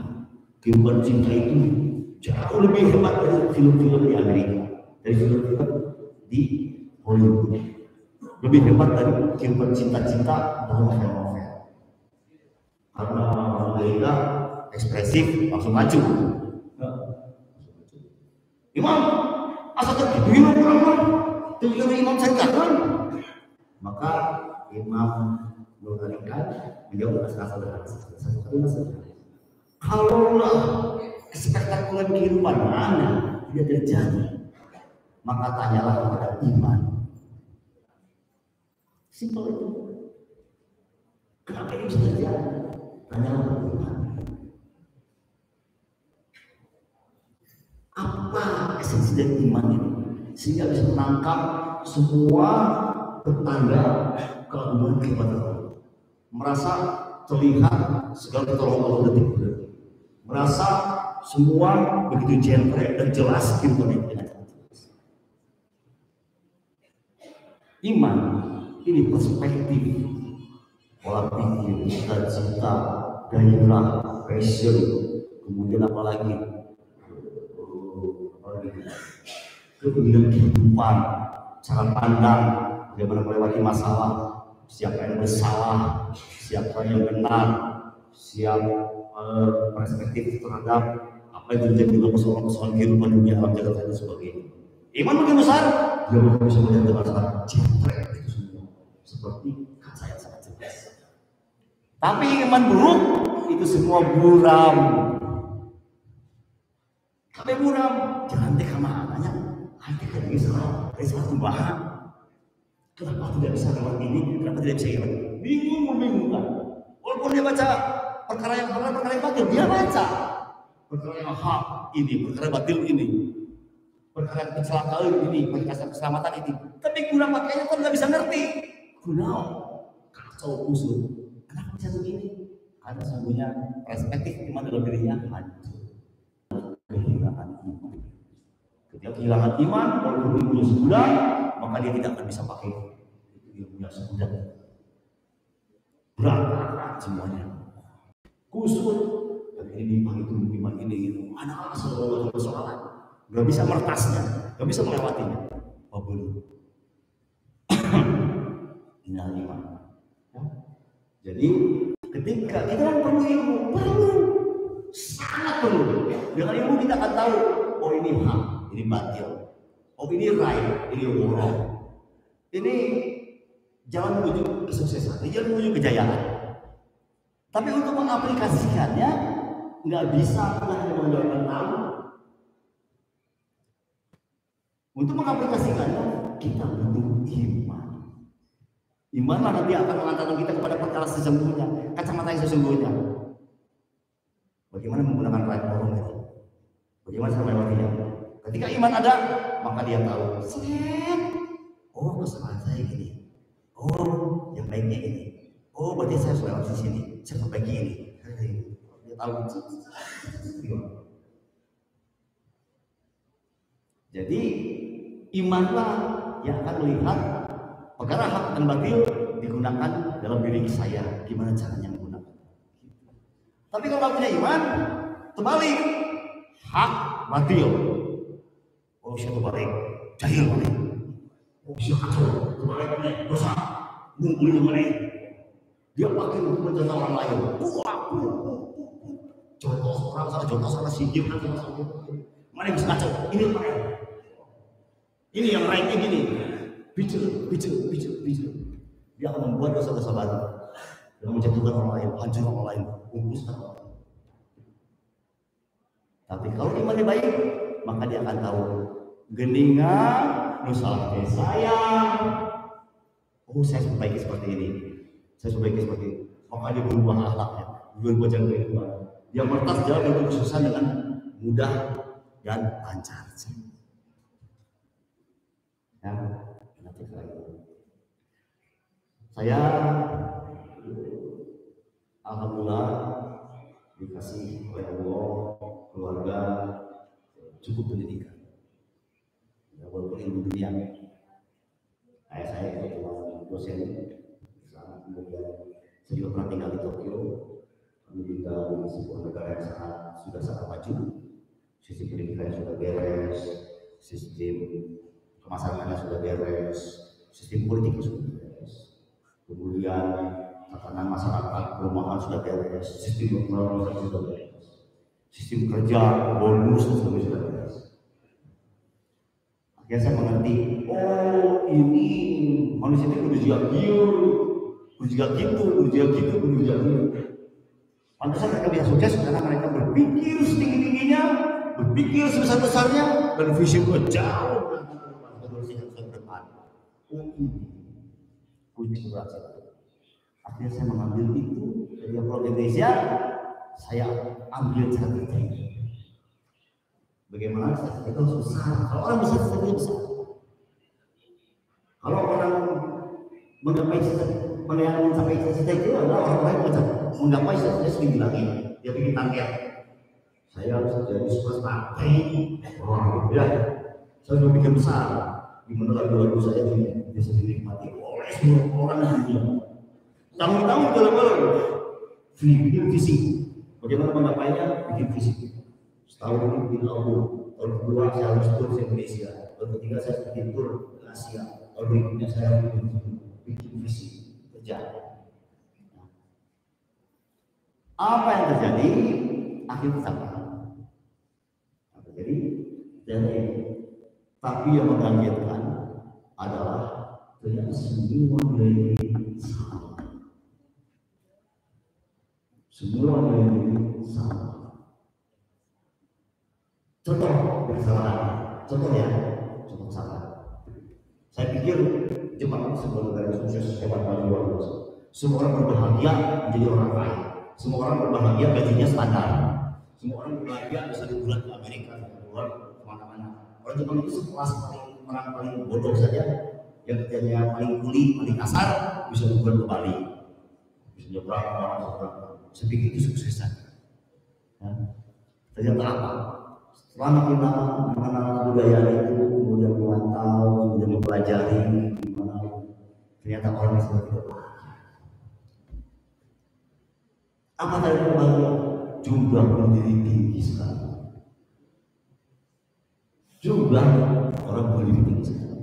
Kehidupan cinta itu jauh lebih hebat dari film-film di Amerika, dari film-film di Hollywood. Lebih hebat dari kehidupan cinta-cinta dalam novel-novel. Karena Amerika ekspresif langsung maju. Imam, asal terpilih imam saya kan? Maka Imam mengatakan menjawab sederhana. Kalaulah spektakuler kehidupan mana tidak terjadi, maka tanyalah kepada iman. Simpel itu. Kenapa ini bisa terjadi? Tanyalah kepada iman. Apa esensi dari iman ini? Sehingga bisa menangkap semua petanda keagungan kepada Allah. Merasa terlihat segala pertolongan Allah detik-detik. Merasa semua begitu jentrek dan jelas kehidupan ini dengan jelas. Iman ini perspektif, pola pikir, cita-cita, gairah, passion, kemudian apa lagi? Kemudian kehidupan, cara pandang, bagaimana melewati masalah, siapa yang bersalah, siapa yang benar, siap perspektif terhadap apa yang terjadi dalam persoalan kehidupan dunia alam jagat dan sebagainya. Iman makin besar, dia bisa melihat dengan sangat jentrek itu semua, seperti kaca yang sangat jelas. Tapi iman buruk itu semua buram. Tapi buram, jangan teka maknanya. Hati kan ini salah, dari salah bahan. Kenapa tidak bisa lewat ini? Kenapa tidak bisa lewat? Bingung, membingungkan. Walaupun dia baca perkara yang halal, perkara yang batil, dia baca perkara yang hak ini, perkara batil ini, perkara kecelakaan ini, perkara keselamatan ini. Tapi guna makanya kan nggak bisa ngerti. Guna kacau kusut. Kenapa bisa begini? Karena sesungguhnya perspektif iman dalam dirinya hancur. Kehilangan iman. Ketika kehilangan iman, walaupun ilmunya sebulan, maka dia tidak akan bisa pakai ilmunya sebulan. Berantakan semuanya. Kusut. Dan ini iman itu, iman ini. Anak-anak selalu ada persoalan. Gak bisa mertasnya, gak bisa melewatinya. Oh boleh. Inilah iman. Ya. Jadi ketika kita perlu ilmu, sangat perlu. Dengan ilmu kita akan tahu, oh ini hak, ini batil, oh ini right, ini wrong. Ini jalan menuju kesuksesan, ini jalan menuju kejayaan. Tapi untuk mengaplikasikannya, nggak bisa kita hanya mengandalkan tahu. Untuk mengaplikasikannya, kita butuh iman. Imanlah nanti akan mengantarkan kita kepada perkara sesungguhnya, kacamata yang sesungguhnya. Bagaimana menggunakan right orang itu? Bagaimana cara melewatinya? Ketika iman ada, maka dia tahu. Oh, kesalahan saya gini. Oh, yang baiknya ini. Oh, berarti saya harus lewat di sini. Saya perbaiki ini. Dia tahu. Jadi imanlah yang akan melihat perkara hak dan batil digunakan dalam diri saya. Gimana caranya menggunakan? Tapi kalau nggak punya iman, terbalik. Hak batil. Oh, saya terbalik. Jahil balik. Oh, saya kacau. Terbalik balik. Dosa. Mungkin balik. Dia pakai untuk menjaga orang lain. Contoh orang salah, contoh salah sindir kan salah. Mana yang bisa kacau? Ini mana? Ini yang right ini. Bicara. Dia akan membuat dosa-dosa baru. dengan menjatuhkan orang lain, hancurkan orang lain, bungkuskan orang lain. Tapi kalau imannya baik, maka dia akan tahu geningan nusa saya. Oh, saya perbaiki seperti ini, saya perbaiki seperti ini. Maka dia berubah akhlaknya, berubah jalan kehidupan. Dia mertas jalan dari kesusahan dengan mudah dan lancar. Ya, nanti lagi. Saya alhamdulillah dikasih oleh Allah keluarga cukup pendidikan. Ya, walaupun ilmu dunia, ayah saya kebetulan dosen di sana, kemudian saya juga pernah tinggal di Tokyo. Kami tinggal di sebuah negara yang sudah sangat maju. Sistem pendidikannya sudah beres, sistem pemasarannya sudah beres, sistem politik sudah beres. Kemudian tatanan masyarakat, perumahan sudah beres, sistem pembangunan sudah beres, sistem kerja, bonus sudah beres. Akhirnya saya mengerti, oh ini manusia itu berusia gitu. Pantasan mereka bisa sukses karena mereka berpikir setinggi-tingginya, berpikir sebesar-besarnya, dan visi jauh ke depan. Kunci keberhasilan. Akhirnya saya mengambil itu dari Pulau Indonesia, saya ambil cara kerja ini. Bagaimana cara itu susah? Kalau orang besar saja besar. Kalau orang menggapai cita-cita itu adalah orang lain macam menggapai cita-cita segini lagi. Dia bikin target. Saya harus jadi superstar. Ya, saya sudah bikin besar. Gimana lagu-lagu saya ini bisa dinikmati oleh semua orang di dunia. Tahun-tahun jalan-jalan bikin visi. Bagaimana menggapainya? Bikin visi. Setahun ini bikin album. Tahun kedua saya harus tur ke Indonesia. Tahun ketiga saya bikin tur ke Asia. Tahun berikutnya saya bikin visi kerja. Apa yang terjadi? Akhirnya sama. Apa terjadi? Tapi yang mengagetkan adalah ternyata semua nilai sama. Semua nilai sama. Contoh kesalahan. Contohnya, contoh kesalahan. Saya pikir Jepang sebuah negara sukses hebat paling luar biasa. Semua orang berbahagia menjadi orang kaya. Semua orang berbahagia gajinya standar. Semua orang berbahagia bisa liburan ke Amerika, liburan kemana-mana. Orang Jepang itu sekelas orang paling bodoh saja, yang kerjanya paling kuli, paling kasar, bisa liburan ke Bali, bisa nyebrang kemana-mana. Saya pikir itu suksesan. Ternyata apa? Setelah makin lama mengenal budaya itu, kemudian memantau, kemudian mempelajari, ternyata orang yang seperti itu. Apa dari kebahagiaan? Jumlah pendiri tinggi sekali. Jumlah orang pendiri tinggi sekali.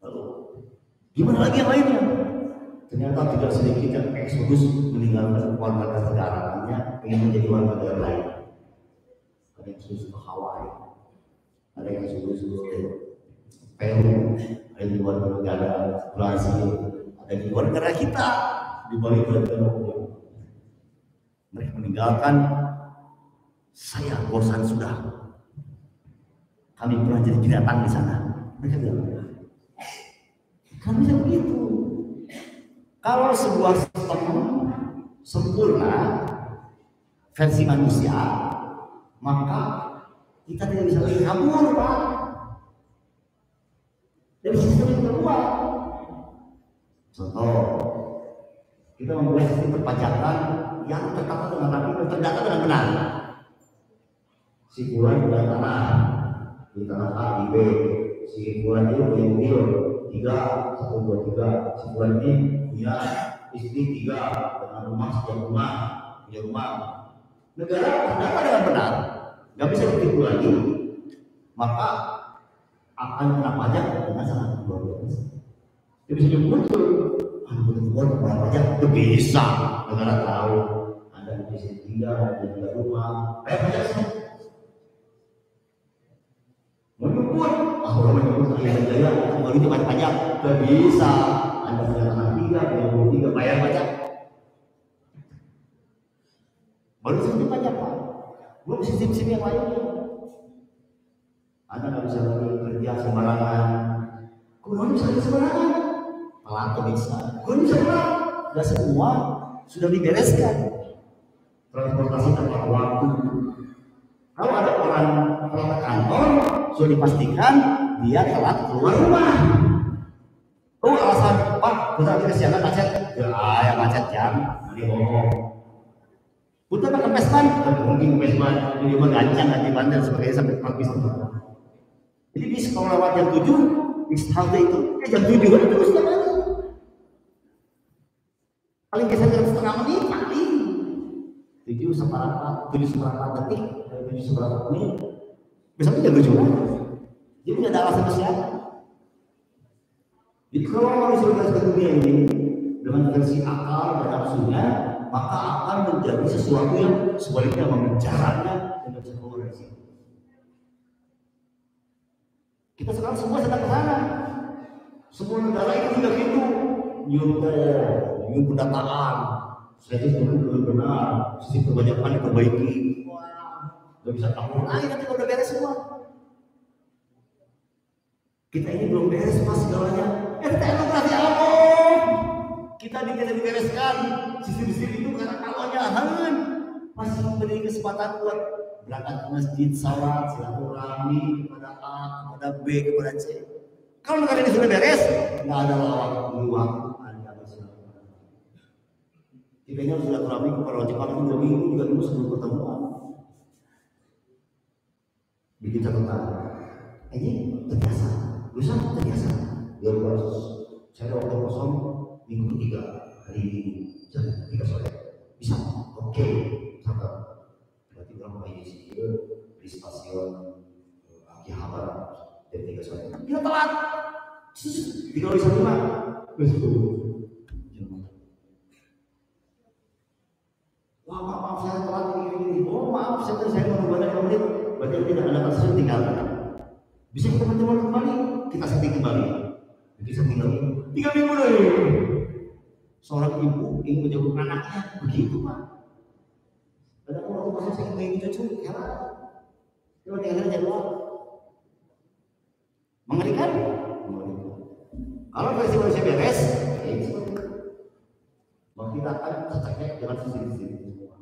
Lalu, gimana lagi yang lainnya? Ternyata tidak sedikit yang eksodus meninggalkan warga negaranya, ingin menjadi warga negara lain. Ada yang sudah ke Hawaii, ada yang sudah ke Peru, ada di luar negara Brazil, ada di luar negara kita, di balik negara. Mereka meninggalkan, saya bosan sudah. Kami pernah jadi binatang di sana. Mereka bilang, kan bisa begitu. Kalau sebuah sistem sempurna versi manusia, maka kita tidak bisa lagi kabur, Pak. Dari sistem yang kedua, contoh, kita membuat sistem perpajakan yang tertata dengan rapi dan terdata dengan benar. Si Fulan punya tanah di tanah A, di B. Si Fulan itu punya mobil 3, 1, 2, 3. Si Fulan ini punya istri 3 dengan rumah, sebuah rumah, punya rumah. Negara terdata dengan benar, nggak bisa ditipu lagi, maka akan kena pajak dengan sangat luar biasa. Dia bisa muncul, buat pajak itu bisa. Negara tahu Anda bisa tinggal, Anda tinggal rumah, pajak sih. Menyebut, orang menyebut Jaya kembali itu pajak, tidak bisa. Anda punya tanah 3, punya 3, bayar pajak. Baru sistem aja Pak, belum sistem-sistem yang lainnya. Anda nggak bisa lagi kerja sembarangan. Kau bisa kerja sembarangan, telat tuh bisa. Kau bisa telat, nggak semua sudah dibereskan. Transportasi tepat waktu. Kalau ada orang telat ke kantor, sudah dipastikan dia telat keluar rumah. Oh alasan Pak, kita lagi kesiangan macet. Ya macet jam, ini bohong. Putar pakai pesman, mungkin pesman, ini mah gancang nanti bandel sebagainya sampai pagi semua. Jadi bis kalau lewat jam 7, bis halte itu, jam 7 kan terus jalan. Paling geser jam setengah menit, paling 7 seperempat detik, 7 seperempat menit. Besoknya jam 7. Jadi tidak ada alasan kesiangan. Jadi kalau manusia ke dunia ini dengan versi akal dan nafsunya, maka akan menjadi sesuatu yang sebaliknya memenjaranya dengan sebuah resiko. Kita sekarang semua sedang ke sana. Semua negara ini sudah gitu, nyium pendataan. Saya itu benar-benar sisi kebanyakan diperbaiki. Wah, nggak bisa tahu. Nanti udah beres semua. Kita ini belum beres pas segalanya. Teknologi Allah. Kita tidak dibereskan sisi-sisi itu karena kalaunya hangat masih memberi kesempatan buat berangkat ke masjid, salat, silaturahmi kepada A, kepada B, kepada C. Kalau negara ini sudah beres, nggak ada luang ada masalah. Kita silaturahmi kepada orang Jepang itu 2 minggu juga dulu sebelum pertemuan. Bikin catatan. Ini terbiasa, bisa terbiasa. Saya ada waktu kosong minggu ketiga hari jam 3 sore bisa oke catat berarti berapa ini sih di stasiun Akihabara jam 3 sore kita telat 3 kali 1 wah maaf saya telat ini oh maaf saya menunggu 5 menit berarti tidak ada stasiun tinggal bisa kita bertemu kembali kita setting kembali jadi setting lagi 3 minggu lagi. Seorang ibu ingin menjemput anaknya begitu Pak. Ada orang tua saya ingin cucu, ya Pak. Cuma tinggal jadwal. Mengerikan? Mengerikan. Kalau versi manusia beres, maka kita akan tercekek dengan sisi-sisi semua.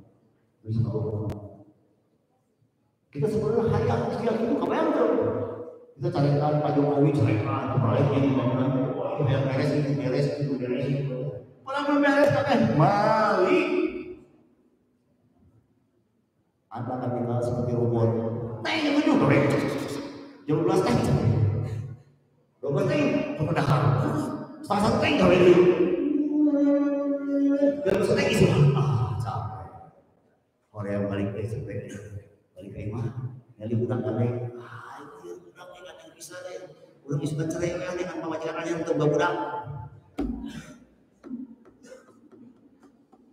Bisa tahu. Kita sebenarnya hayang itu kebayang tuh. Kita carikan Pak Jokowi, carikan kembali ini bangunan. Yang beres itu beres itu beres itu. Orang belum beres kan? Mali. Anda akan tinggal seperti robot. Teng itu juga beres. Jam 12 teng. 12 teng kepada hal. Setengah 1 teng kawin dulu. Dan besok teng isi. Capek. Orang yang balik ke SMP, balik ke imah, nyali budak aneh. Itu budaknya kan yang bisa deh. Udah sudah cerai dengan pemajikannya untuk budak.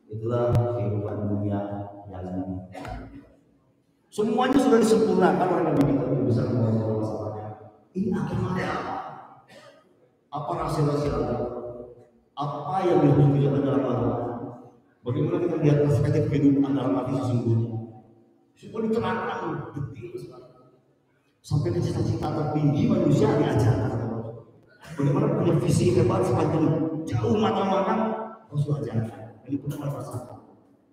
Itulah kehidupan dunia yang semuanya sudah disempurnakan oleh Nabi kita untuk bisa menguasai masalahnya. Ini akhirnya apa rahasia-rahasia apa yang ditunjukkan dalam Al-Quran? Bagaimana kita lihat perspektif kehidupan dalam arti sesungguhnya? Semua diterangkan detil sekali. Sampai ke cita-cita tertinggi manusia diajarkan. Bagaimana punya visi hebat sepanjang jauh mata-mata harus diajarkan. Ini pun masalah.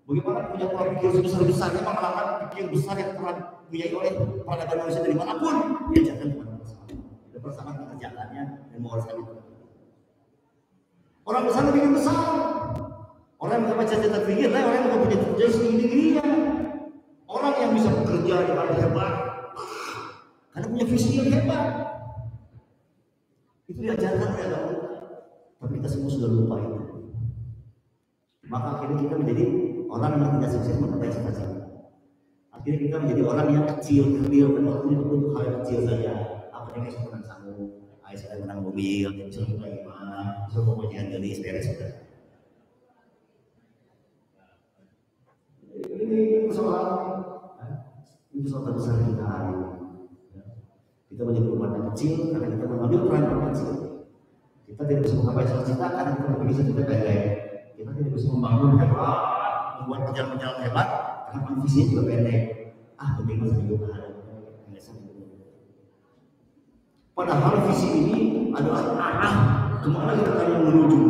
Bagaimana punya pola pikir sebesar-besarnya mengalahkan pikir besar yang pernah dipunyai oleh peradaban manusia dari manapun diajarkan kepada masalah. Tidak bersama mengerjakannya dan menguruskan itu. Orang besar lebih besar. Orang yang mencapai cita-cita tinggi adalah orang yang mempunyai cita-cita setinggi-tingginya. Orang yang bisa bekerja dengan hebat karena punya visi yang hebat. Itu diajarkan oleh agama kita. Tapi kita semua sudah lupa itu. Maka akhirnya kita menjadi orang yang tidak sukses mencapai cita-cita. Akhirnya kita menjadi orang yang kecil, dan waktu untuk hal yang kecil saja. Apa yang saya menang sanggup, saya menang mobil, saya menang imam, saya mau jangan jadi beres sudah. Ini persoalan besar kita. Kita menjadi umat yang kecil karena kita mengambil peran yang kecil. Kita tidak bisa mencapai cita-cita karena kita tidak bisa kita pendek. Kita tidak bisa membangun hebat, membuat perjalanan hebat karena visinya juga pendek. Bagaimana saya juga ada. Padahal visi ini adalah arah kemana kita akan menuju.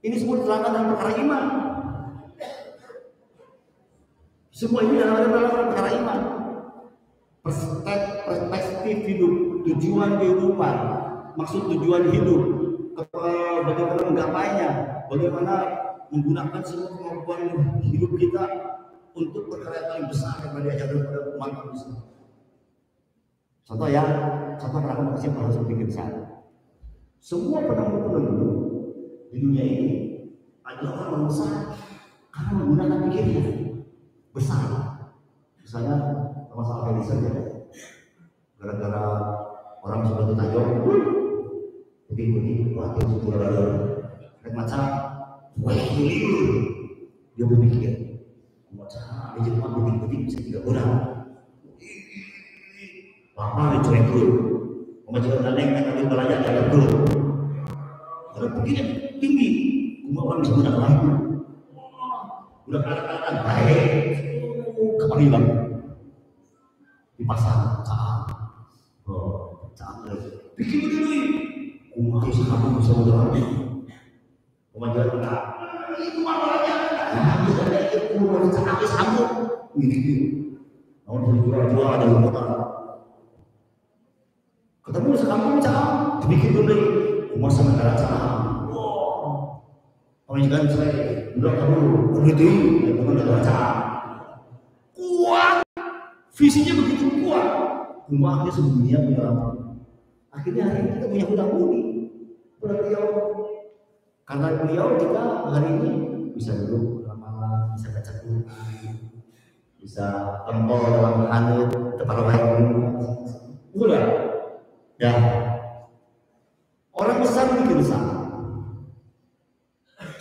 Ini semua diterangkan dalam perkara iman. Semua ini dalam perkara iman. Perspektif hidup, tujuan kehidupan, maksud tujuan hidup, bagaimana menggapainya, bagaimana menggunakan semua kemampuan hidup kita untuk perkara yang paling besar yang diajarkan kepada umat manusia. Contoh kenapa manusia harus berpikir besar. Semua penemu di dunia ini adalah orang besar karena menggunakan pikirnya besar. Misalnya masalah medis ya, gara-gara orang seperti tajam, begini, waktu itu macam, dia berpikir, macam dia cuma betik-betik bisa 3 orang. Lama itu ekor, macam neng tadi belajar ada ekor. Kalau begini tinggi, cuma orang bisa benar lain. Udah kata-kata baik, kapan hilang? Di pasar, bikin begini, umat itu kamu bisa udah, kemajuan kita, itu masalahnya, kita ada itu, kita sanggup, begini, namun jual ada lupa. Ketemu sekampung cakap, dibikin dulu, umur sama negara cakap. Kalau jangan saya, udah kamu begitu, bukan negara cakap. Kuat, visinya begitu kuat. Umatnya semuanya punya apa? Akhirnya hari ini kita punya hutang budi pada beliau. Karena beliau kita hari ini bisa duduk lama, bisa baca buku, bisa tempel dalam hanut, tempat lain. Udah. Ya, orang besar bikin besar.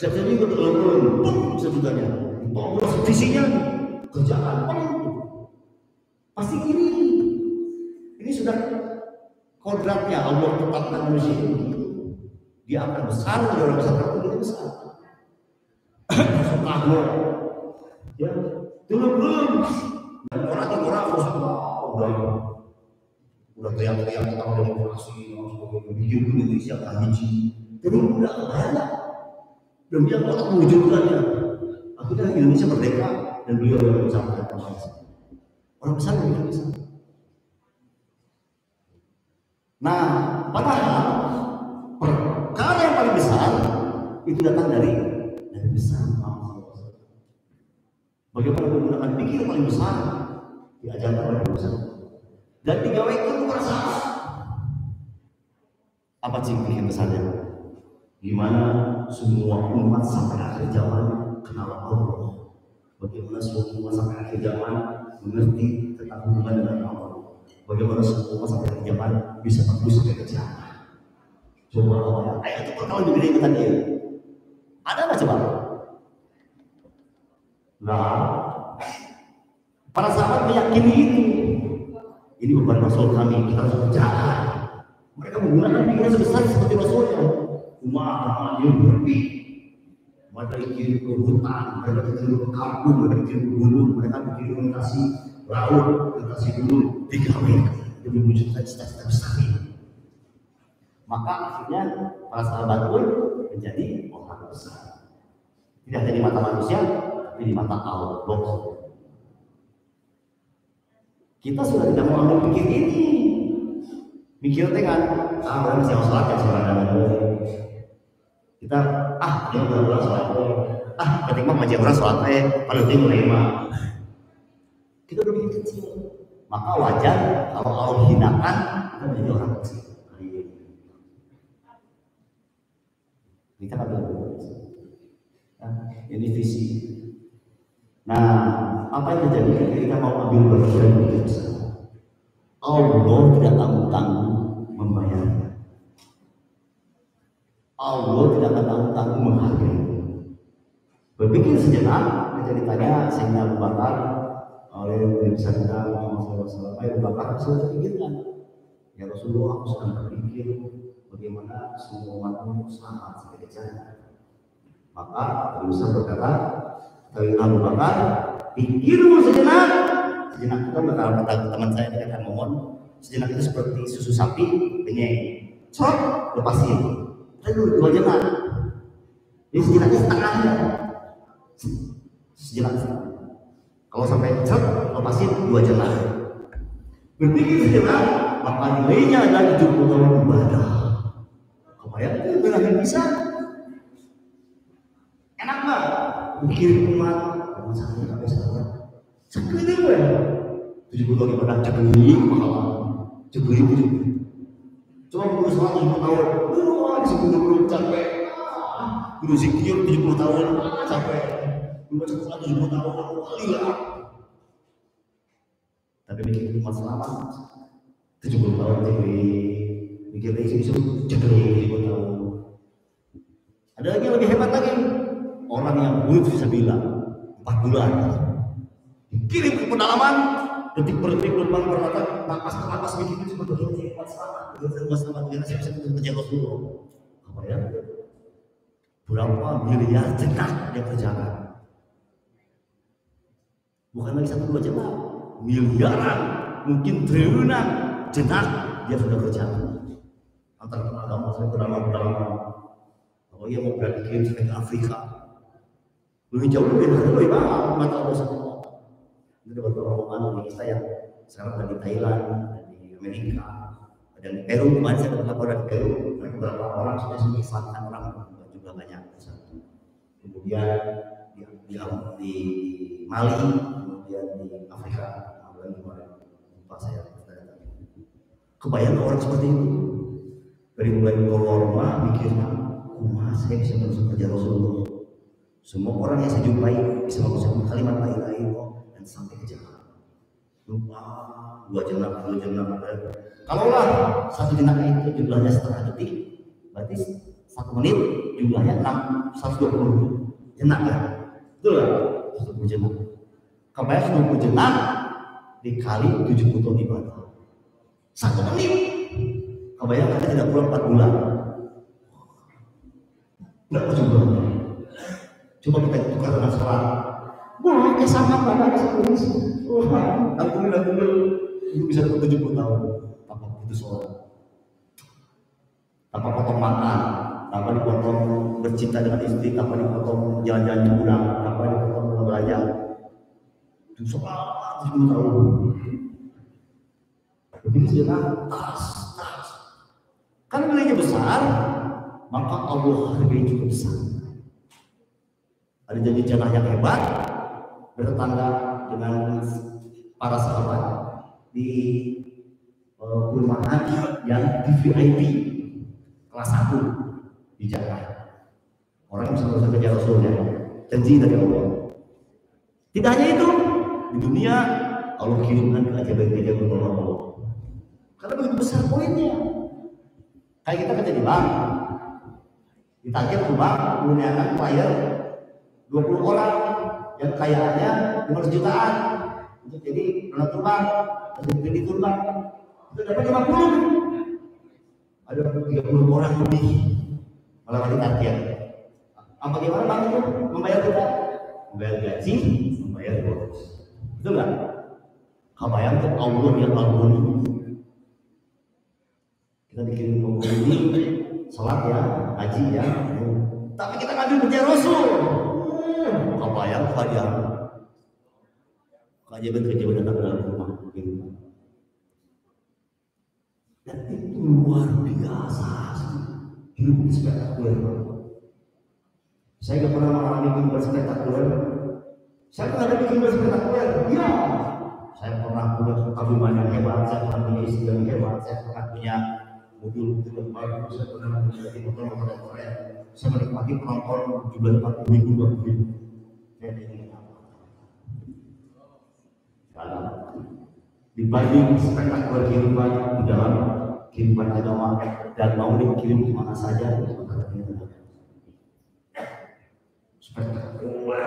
Jadi betul-betul bisa juga ya. Terus visinya kerjaan pasti ini sudah kodratnya Allah tetapkan manusia ini. Dia akan besar, dia orang besar tapi dia besar. Suka ya, belum. Dan orang udah teriak-teriak tentang demokrasi, bikin Indonesia hiji. Belum udah ada. Dan dia mau mewujudkannya. Akhirnya Indonesia merdeka dan beliau yang mencapai orang besar yang besar. Nah, padahal perkara yang paling besar itu datang dari besar. Bagaimana menggunakan pikir yang paling besar diajarkan oleh besar. Dan digawaikan perasaan. Apa sih pikir besarnya? Gimana semua umat sampai akhir zaman kenal Allah. Bagaimana semua umat sampai akhir zaman mengerti tentang hubungan dengan Allah. Bagaimana semua umat sampai akhir zaman bisa tembus sampai ke jannah. Coba ayat itu kalau diberi tadi ada nggak coba? Nah, para sahabat meyakini itu. Ini beban Rasul kami, kita harus berjaga. Mereka menggunakan pikiran sebesar seperti Rasulnya. Umat yang berpikir, mereka bikin ke hutan, mereka bikin ke kampung, mereka bikin ke gunung, mereka bikin melintasi laut, melintasi gunung, digawe demi mewujudkan cita-cita besar ini. Maka akhirnya para sahabat pun menjadi orang besar. Tidak hanya di mata manusia, tapi di mata Allah. Kita sudah tidak mau ambil pikir ini. Mikir dengan orang siapa sholat ya sholat kita dia udah sholat ketika ngaji orang sholat paling tinggi lima. Kita berpikir kecil. Maka wajar kalau Allah hinakan kita menjadi orang kecil. Kita ada ini visi. Nah, apa yang terjadi ketika kita mau ambil bagian dari besar? Allah tidak tanggung-tanggung membayarnya. Allah tidak akan tanggung-tanggung menghargai. Berpikir sejenak, ketika ditanya Sayyidina Abu Bakar oleh Sayyidina Muhammad SAW, Abu Bakar sudah terpikirkan. Ya Rasulullah, aku sedang berpikir bagaimana semua umatmu selamat sampai ke jannah. Maka Abu Bakar berkata, Tapi Abu Bakar pikir dulu sejenak. Sejenak itu kata teman saya dikatakan momon. Sejenak itu seperti susu sapi penyeng. Cok, lepasin. Lalu 2 jenak. Jadi sejenaknya setengahnya. Sejenak setengah. Kalau sampai cok, lepasin 2 jenak. Berpikir sejenak, maka nilainya adalah 70 tahun ibadah. Kebayang itu berangkat bisa. Enak nggak? Bikin umat saya nggak bisa. Sakit itu ya. 70 tahun ibadah cekeli pahala. Cekeli. Coba berusaha 70 tahun. Dulu capek. Dulu zikir 70 tahun capek. Dulu sekolah 70 tahun. Gila. Tapi bikin umat selamat 70 tahun tapi bikin isu-isu cekeli 70 tahun. Ada lagi yang lebih hebat lagi. Orang yang bunuh bisa bilang 4 bulan dikirim ke pedalaman, detik per detik berapa berkata napas per napas bikin itu seperti ini sama dengan saya bisa kerja Rasulullah. Apa ya? Berapa miliar jenak dia kerjakan? Bukan lagi 1-2 jenak, miliaran, mungkin triliunan jenak dia sudah kerjakan. Antara agama saya pedalaman-pedalaman. Kalau ia mau berani kirim sampai ke Afrika, lebih jauh lebih banyak mata Allah SWT. Itu ada beberapa orang Indonesia yang sekarang ada di Thailand, ada di Amerika, ada di Peru. Kemarin saya dapat laporan dari Peru, beberapa orang sudah mengislamkan orang juga banyak. Kemudian di Mali, kemudian di Afrika, kemudian kemarin lupa saya. Kebayang orang seperti itu dari mulai keluar rumah mikirnya, saya bisa masuk kerja Rasulullah. Semua orang yang saya jumpai bisa mengucapkan kalimat la ilaha illallah dan sampai ke Jakarta. Lupa 2 jenak. Kalaulah 1 jenak itu jumlahnya setengah detik, berarti 1 menit jumlahnya 120 jenak ya. Betul kan? 120 jenak. Kebayang 120 jenak dikali 70 tahun ibadah. 1 menit. Kebayang kita tidak pulang 4 bulan. Berapa jumlahnya? Coba kita tukar dengan sholat. Wah, sama pada seperti itu. Wah, alhamdulillah itu bisa 70 tahun tanpa putus sholat, tanpa potong makan, tanpa dipotong bercinta dengan istri, tanpa dipotong jalan-jalan pulang, tanpa dipotong belanja. Itu sholat 70 tahun. Lebih sejenak, tas. Kan nilainya besar, maka Allah hargai cukup besar. Ada janji jannah yang hebat, bertetangga dengan para sahabat di perumahan yang VIP kelas 1 di Jakarta. Orang yang bisa kerja Rasulnya, janji dari Allah. Tidak hanya itu, di dunia Allah kirimkan keajaiban-keajaiban Allah. Karena begitu besar poinnya. Kayak kita kerja di bank, ditagih rumah menggunakan klien 20 orang yang kekayaannya 500 jutaan untuk jadi donatur bank, untuk jadi kreditur bank, itu dapat 50. Ada 30 orang lebih melewati target. Bagaimana bank itu membayar kita? Membayar gaji, membayar bonus. Betul nggak? Kebayang ke Allah yang bangun. Kita dikirim ke bumi, sholat ya, haji ya, tapi kita ngambil kerja Rasul. Kebayang keajaiban datang dalam rumah gitu. Dan itu luar biasa, hidup spektakuler. Saya nggak pernah mengalami kehidupan spektakuler. Saya pernah ada kehidupan spektakuler, iya. Saya pernah punya tabungan yang hebat, saya pernah punya istri yang hebat, saya pernah punya mobil yang bagus, saya pernah menjadi motor yang keren. Saya menikmati penonton jumlah 40.000. Dibanding spektakuler kehidupan di dalam kehidupan agama dan mau dikirim kemana saja, spektakuler.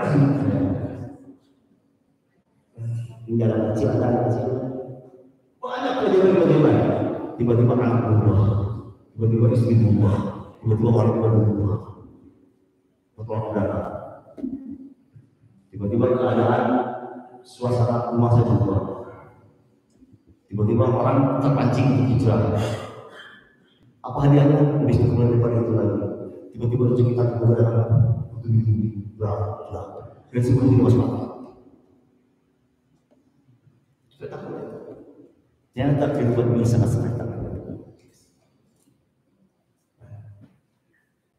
Ini dalam kecil ada kecil banyak kejadian-kejadian. Tiba-tiba anak berubah, tiba-tiba istri berubah, tiba-tiba orang tua berubah, betul darah. tiba-tiba keadaan suasana rumah saya berubah. Tiba-tiba orang terpancing untuk hijrah. Apa hadiahnya? Lebih sempurna daripada itu lagi. Tiba-tiba rezeki kita kemudian berat. Dan seperti itu waspada. Sudah takut. Jangan tak kehidupan ini sangat-sangat takut.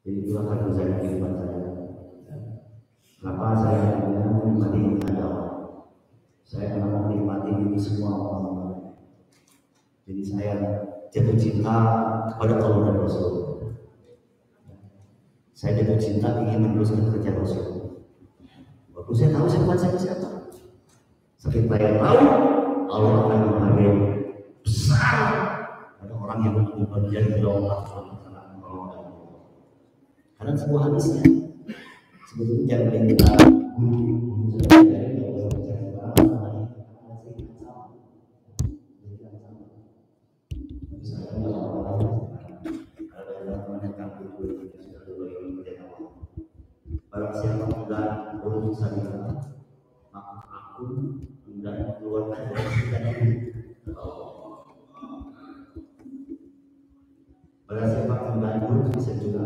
Jadi itulah kata saya kehidupan saya. Kenapa saya hanya menikmati agama? Saya kenapa menikmati ini semua orang-orang. Jadi saya jatuh cinta kepada Allah dan Rasul. Saya jatuh cinta ingin meneruskan kerja Rasul. Waktu saya tahu saya bukan siapa. Sakit saya tahu Allah akan menghargai besar ada orang yang menjadi bagian dari Allah karena sebuah hadisnya sebetulnya jangan kita guru saja barang siapa enggak urus syariat maka aku enggak keluarkan dari syariat ini. Barang siapa enggak urus bisa juga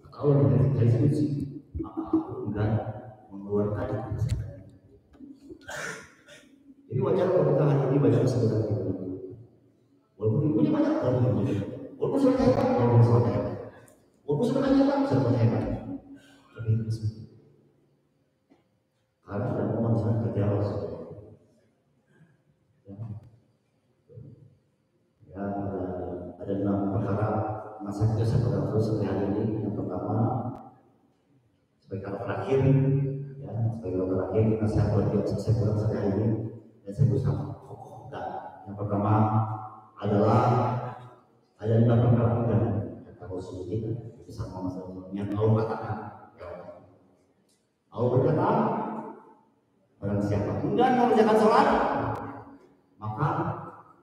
kalau dari diskusi maka aku enggak mengeluarkan dari syariat. Jadi wajar kalau kita hari ini banyak kesempatan kita. Walaupun ibunya banyak kalau walaupun sudah hebat, walaupun sudah hebat. Karena ada pemaksaan kerja Rasul. Ya, ada 6 perkara masa kerja saya pegang terus sampai hari ini. Yang pertama, sebagai terakhir, ya, sebagai terakhir, nasihat buat saya pegang sampai hari ini dan saya berusaha kokoh. Yang pertama adalah ada 5 perkara enggak kata Rasul ini bersama masalah yang Allah katakan. Allah berkata, barang siapa enggan mengerjakan sholat, maka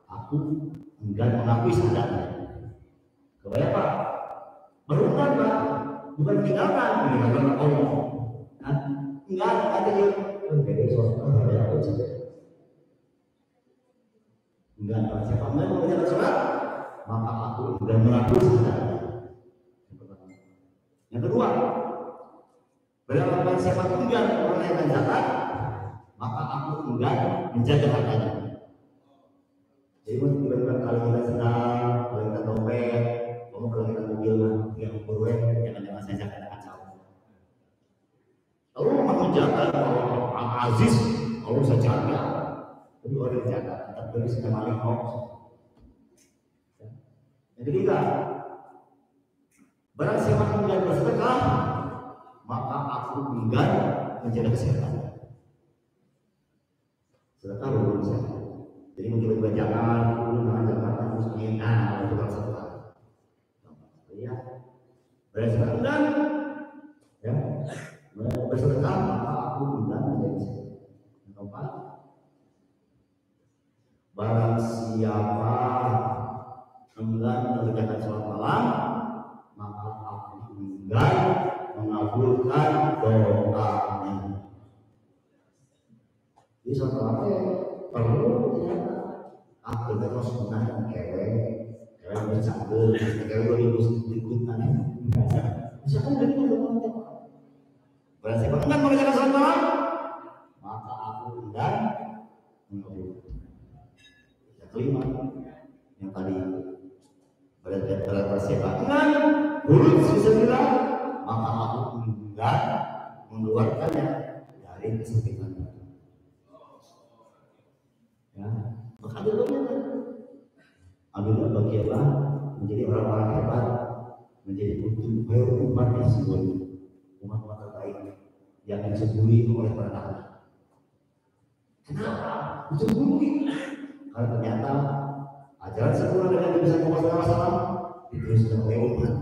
aku enggan mengakui syahadatnya. Kebayang Pak? Berhubungan Pak? Bukan meninggalkan Allah. Enggan ada dia. Beda sholat, beda apa saja. Enggan barang siapa enggan mengerjakan sholat, maka aku enggan mengakui syahadatnya. Yang kedua, barang siapa enggan menunaikan zakat, maka aku enggan menjaga hartanya. Jadi tiba-tiba kalau kita senang, kalau kita dompet, kalau kita mobil, yang berwe, jangan-jangan saya zakat kacau. Kalau mau menjaga, kalau Aziz, kalau saya jaga, jadi orang jaga, tapi sudah maling kok. Yang ketiga, barang siapa enggan bersedekah, maka aku enggan menjaga kesehatan. Sedekah belum sehat. Jadi mencoba jangan harus mengingat untuk sedekah. Ya, bersedekah enggan, ya, bersedekah maka aku enggan menjaga kesehatan. Yang keempat, barang siapa enggan mengerjakan sholat malam, maka aku enggan mengabulkan doanya. Jadi sholat perlu aku terus menang kewe bercambul, kewe ikut-ikutan. Bisa kan dari mana? Berarti enggan mengerjakan sholat malam, maka aku enggan mengabulkan. Yang kelima, yang tadi berarti siapa enggan urus fisabilillah, maka aku enggan mengeluarkannya dari kesempitan. Ya, maka ambillah bagianlah menjadi orang-orang hebat, menjadi umat yang sempurna, umat terbaik yang dicemburi oleh para nabi. Kenapa dicemburi? Karena ternyata ajaran sempurna dengan Nabi SAW diteruskan oleh umat.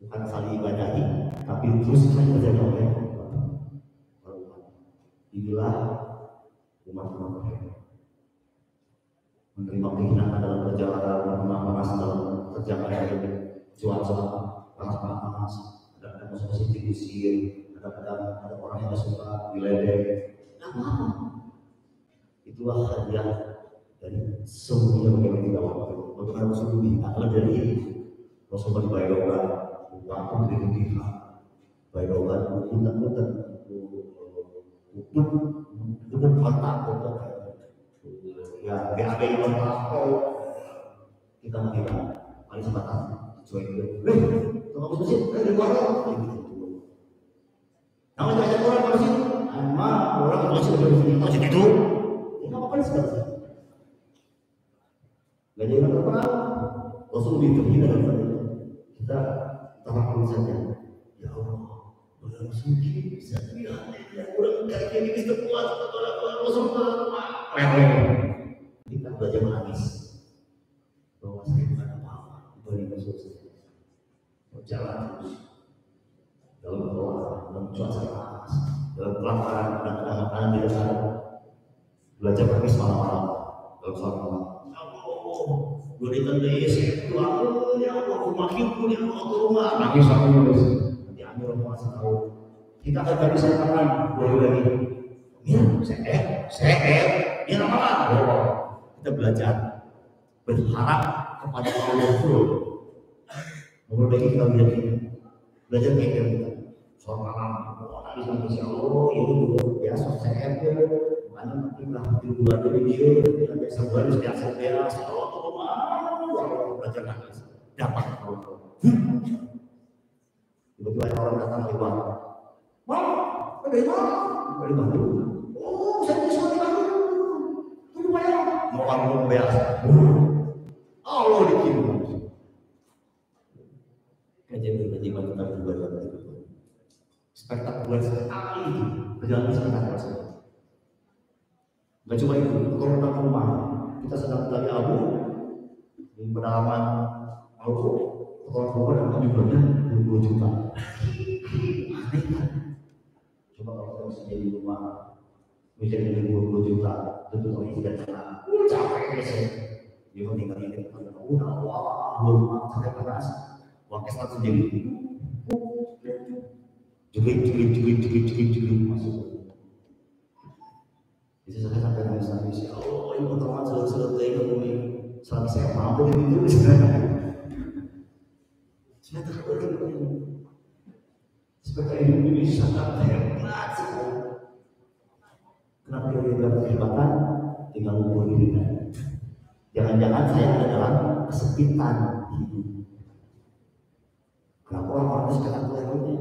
Bukan saling ibadahi, tapi teruskan berjalan oleh umat. Inilah umat-umat terhebat. Menerima kehinaan dalam perjalanan, menerima panas dalam perjalanan, cuaca panas, ada musim diusir, Kadang-kadang ada orang yang suka diledek, nggak apa-apa. Itulah hadiah dari semuanya bagaimana tidak waktu. Bagaimana Rasulullah adalah dari Rasulullah dibayarkan waktu dari kita, bayarkan hutan-hutan, hutan kontak, ya BAB kontak, kita menghilang paling sebatang, cuy itu, tunggu masjid, dari luar, nama ajak orang ke masjid, orang ke masjid itu, ini apa sih sekarang? Gak jadi apa-apa. Rasul lebih terhina daripada kita tawakal saja. Ya Allah, benar mungkin bisa lihat orang kaki ini bisa kuat orang Rasulullah. Kita belajar menangis bahwa saya bukan apa-apa dibanding Rasul saya. Berjalan terus dalam doa, dalam cuaca panas, dalam kelaparan dan makanan tidak ada. Belajar menangis malam-malam dalam sholat malam. Berikan daya itu aku ya Allah, makin pun ya Allah rumah. Nangis aku nulis. Nanti Amir mau kasih tahu. Kita akan bisa makan boleh lagi. Ya, saya, ya apa? Kita belajar berharap kepada Allah full. Memperbaiki kita belajar kayak kita. Soal malam, nangis nangis ya Allah, itu dulu biasa saya karena nanti lah di bulan ini dia biasa baru biasa Allah belajar nangis dapat tiba-tiba orang datang lewat dari mana oh saya bisa di mana tunggu bayar mau kamu biasa Allah dikirim kajian kita berdua spektakuler sekali perjalanan spektakuler sekali. Gak cuma itu, kalau tentang rumah kita sedang dari Abu di pedalaman Abu, kalau keluar dan jumlahnya 20 juta. Coba kalau kita bisa jadi rumah bisa jadi 20 juta, tentu kalau ini tidak tenang, capek saya. Dia mau tinggal ini, wah, rumah sampai keras, uang kes langsung jadi jugik masuk. Bisa saya sampai nangis ya Allah, ini teman selesai ini selama saya mampu ini saya terkejut seperti ini sangat hebat sekali. Kenapa dia bilang kehebatan? Tinggal mengukur dirinya. Jangan-jangan saya ada dalam kesepitan hidup. Kenapa orang-orang sekarang ini?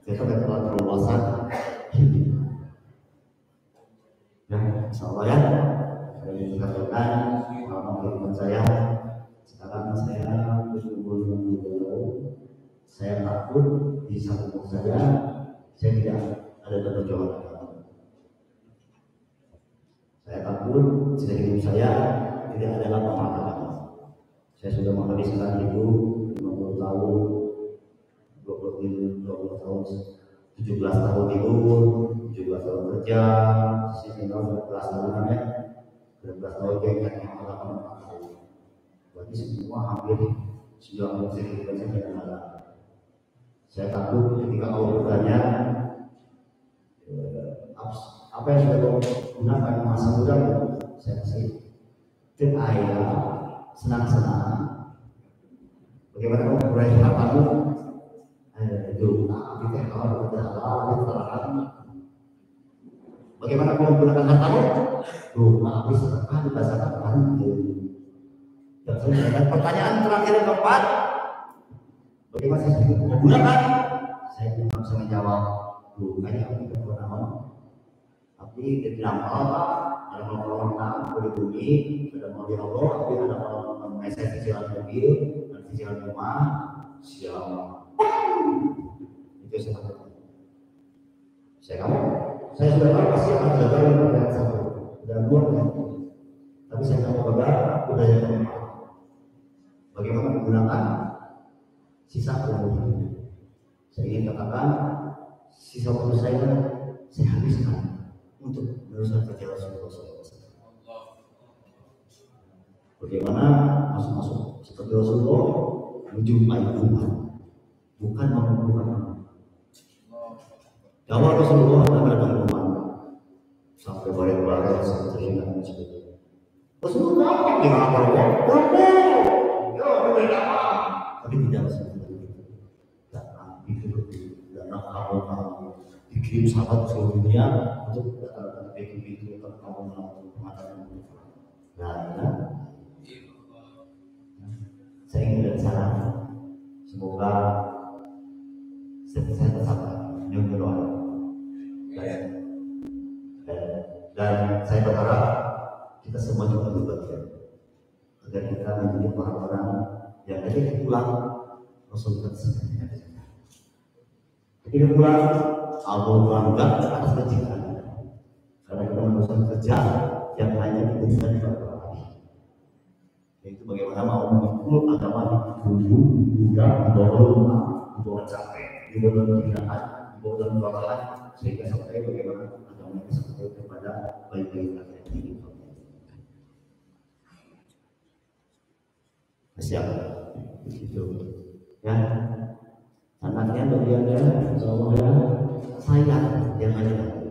Saya sampai telah terluasan hidup. Ya, insyaallah ya. Saya dikatakan pengalaman saya. Sekarang saya bersyukur dengan beliau. Saya takut di samping saya tidak ada perjuangan agama. Saya takut di hidup saya tidak ada lapangan agama. Saya sudah menghabiskan hidup 50 tahun, 20 tahun, 17 tahun tidur, 17 tahun kerja, sisi tahun 11 tahun ya, 12 tahun kayaknya pengalaman 4 tahun. Berarti semua hampir sudah kehidupan saya tidak ada. Saya takut ketika Allah bertanya, apa yang sudah kau gunakan masa muda? Saya kasih tip ayah, senang-senang. Bagaimana kau meraih hartamu? Kita kalau berjalan, bagaimana kau menggunakan hartamu? Habis sedekah dibacakan dan pertanyaan terakhir yang keempat, bagaimana saya menggunakan? Saya tidak bisa menjawab. Kayaknya aku tidak pernah. Tapi dia bilang apa? Ada orang boleh bumi, ada mau di Allah, tapi ada mau memesan cicilan mobil dan cicilan rumah, siapa? Itu saya sudah tahu pasti akan gagal dengan satu dan dua tapi saya tahu gagal udah yang keempat. Bagaimana menggunakan sisa umur? Saya ingin katakan sisa waktu saya habiskan untuk meneruskan kerja Rasulullah. Bagaimana masuk seperti Rasulullah menjumpai Tuhan, bukan mengumpulkan. Dakwah Rasulullah datang ke rumah sampai baret-baret sampai terlihat sebagainya. Rasulullah dengan apa? Tapi tidak seperti itu. Datang datang kamu dikirim sahabat seluruh dunia untuk datang ke pintu kamu mengatakan nah, saya ingin dan saran semoga saya tetap yang berdoa dan saya berharap kita semua juga berbahagia agar kita menjadi orang-orang yang ketika pulang Rasulullah SAW. Ketika pulang Allah bangga atas kecintaan karena kita meneruskan kerja yang hanya diberikan kepada Allah. Yaitu bagaimana mau memikul agama dibumbu, dibuka, dibawa rumah, dibawa capek, dibawa tindakan, dibawa dalam kebakaran sehingga sampai bagaimana agama itu sampai kepada baik-baik rakyat ini. Siap, itu ya. Anaknya bagiannya, semuanya saya yang ada.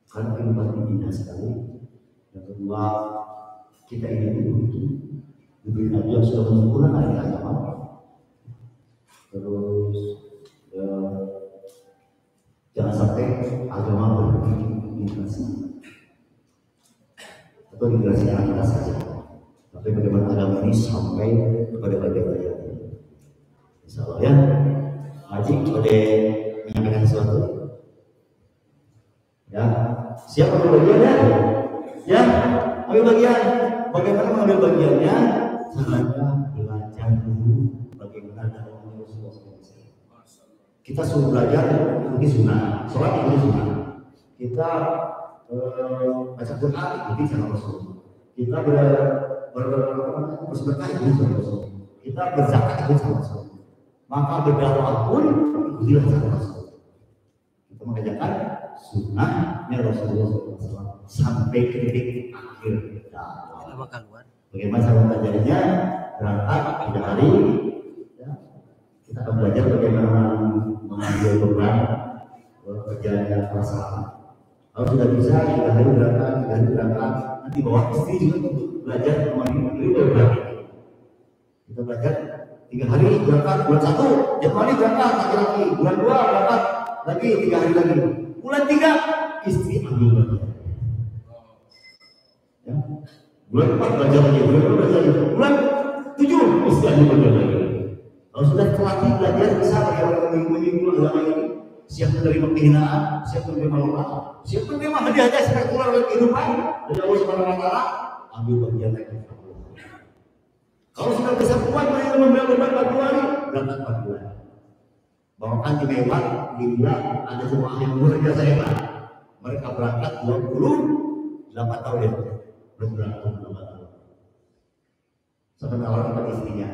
Karena kehidupan ini indah sekali. Yang kedua, kita ini butuh diberi Nabi yang sudah menyempurnakan dari agama. Terus jangan sampai agama berhenti di generasi atau di generasi anak kita saja. Tapi bagaimana agama ini sampai kepada bagian-bagian. Insya Allah ya. Haji boleh menyampaikan sesuatu. Ya, siap ambil bagiannya? Ya, ambil bagian. Bagaimana mengambil bagiannya? Caranya belajar dulu bagaimana dalam Rasulullah SAW. Kita suruh belajar ini sunnah, sholat ini sunnah. Kita baca Quran ini cara Rasulullah. Kita bersedekah ini cara Rasulullah. Kita berzakat ini cara Rasulullah. Maka berdakwah pun ikutilah cara Rasulullah. Kita mengajarkan sunnahnya Rasulullah SAW sampai ke titik akhir dakwah. Bagaimana cara belajarnya? Berangkat 3 hari. Ya. Kita akan belajar bagaimana mengambil beban kerjanya perasaan. Kalau sudah bisa 3 hari berangkat, 3 hari berangkat. Nanti bawa istri juga untuk belajar menemani berbagi. Kita belajar 3 hari berangkat, bulan 1 Januari berangkat laki-laki, bulan 2 berangkat lagi 3 hari lagi, bulan 3 istri ambil bagian. Ya. Bulan 4 belajar lagi, bulan 2 belajar lagi, bulan 7 istri ambil bagian lagi. Kalau sudah terlatih belajar bisa bagaimana memikul agama ini, siap menerima kehinaan, siap menerima luka, siap menerima hadiah-hadiah spektakuler dalam kehidupan dari Allah Subhanahu wa Ta'ala, ambil bagian lagi. Kalau sudah bisa kuat membela beban 40 hari, berangkat 40 hari. Bawakan di Mewat, di Mila, ada jemaah yang luar biasa hebat. Mereka berangkat 28 tahun ya, berangkat 28 tahun. Sampai menawarkan kepada istrinya,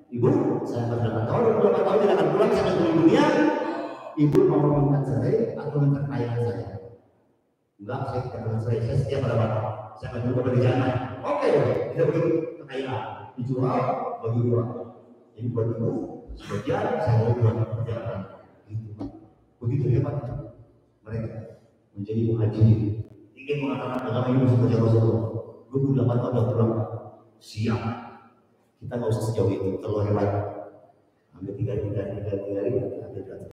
ibu, saya berangkat tahun 28 tahun tidak akan pulang sampai ke dunia. Ibu mau minta cerai atau minta kekayaan saya? Enggak, saya tidak akan cerai. Saya setia pada bapak. Saya akan coba dari jangan. Oke, tidak perlu kekayaan. Dijual bagi 2. Jadi buat ibu sebagian saya mau buat perjalanan gitu. Begitu hebatnya mereka menjadi muhajirin ingin mengatakan agama ini masuk ke Rasulullah. 28 tahun pulang siap. Kita nggak usah sejauh itu terlalu hebat. Ambil 3 hari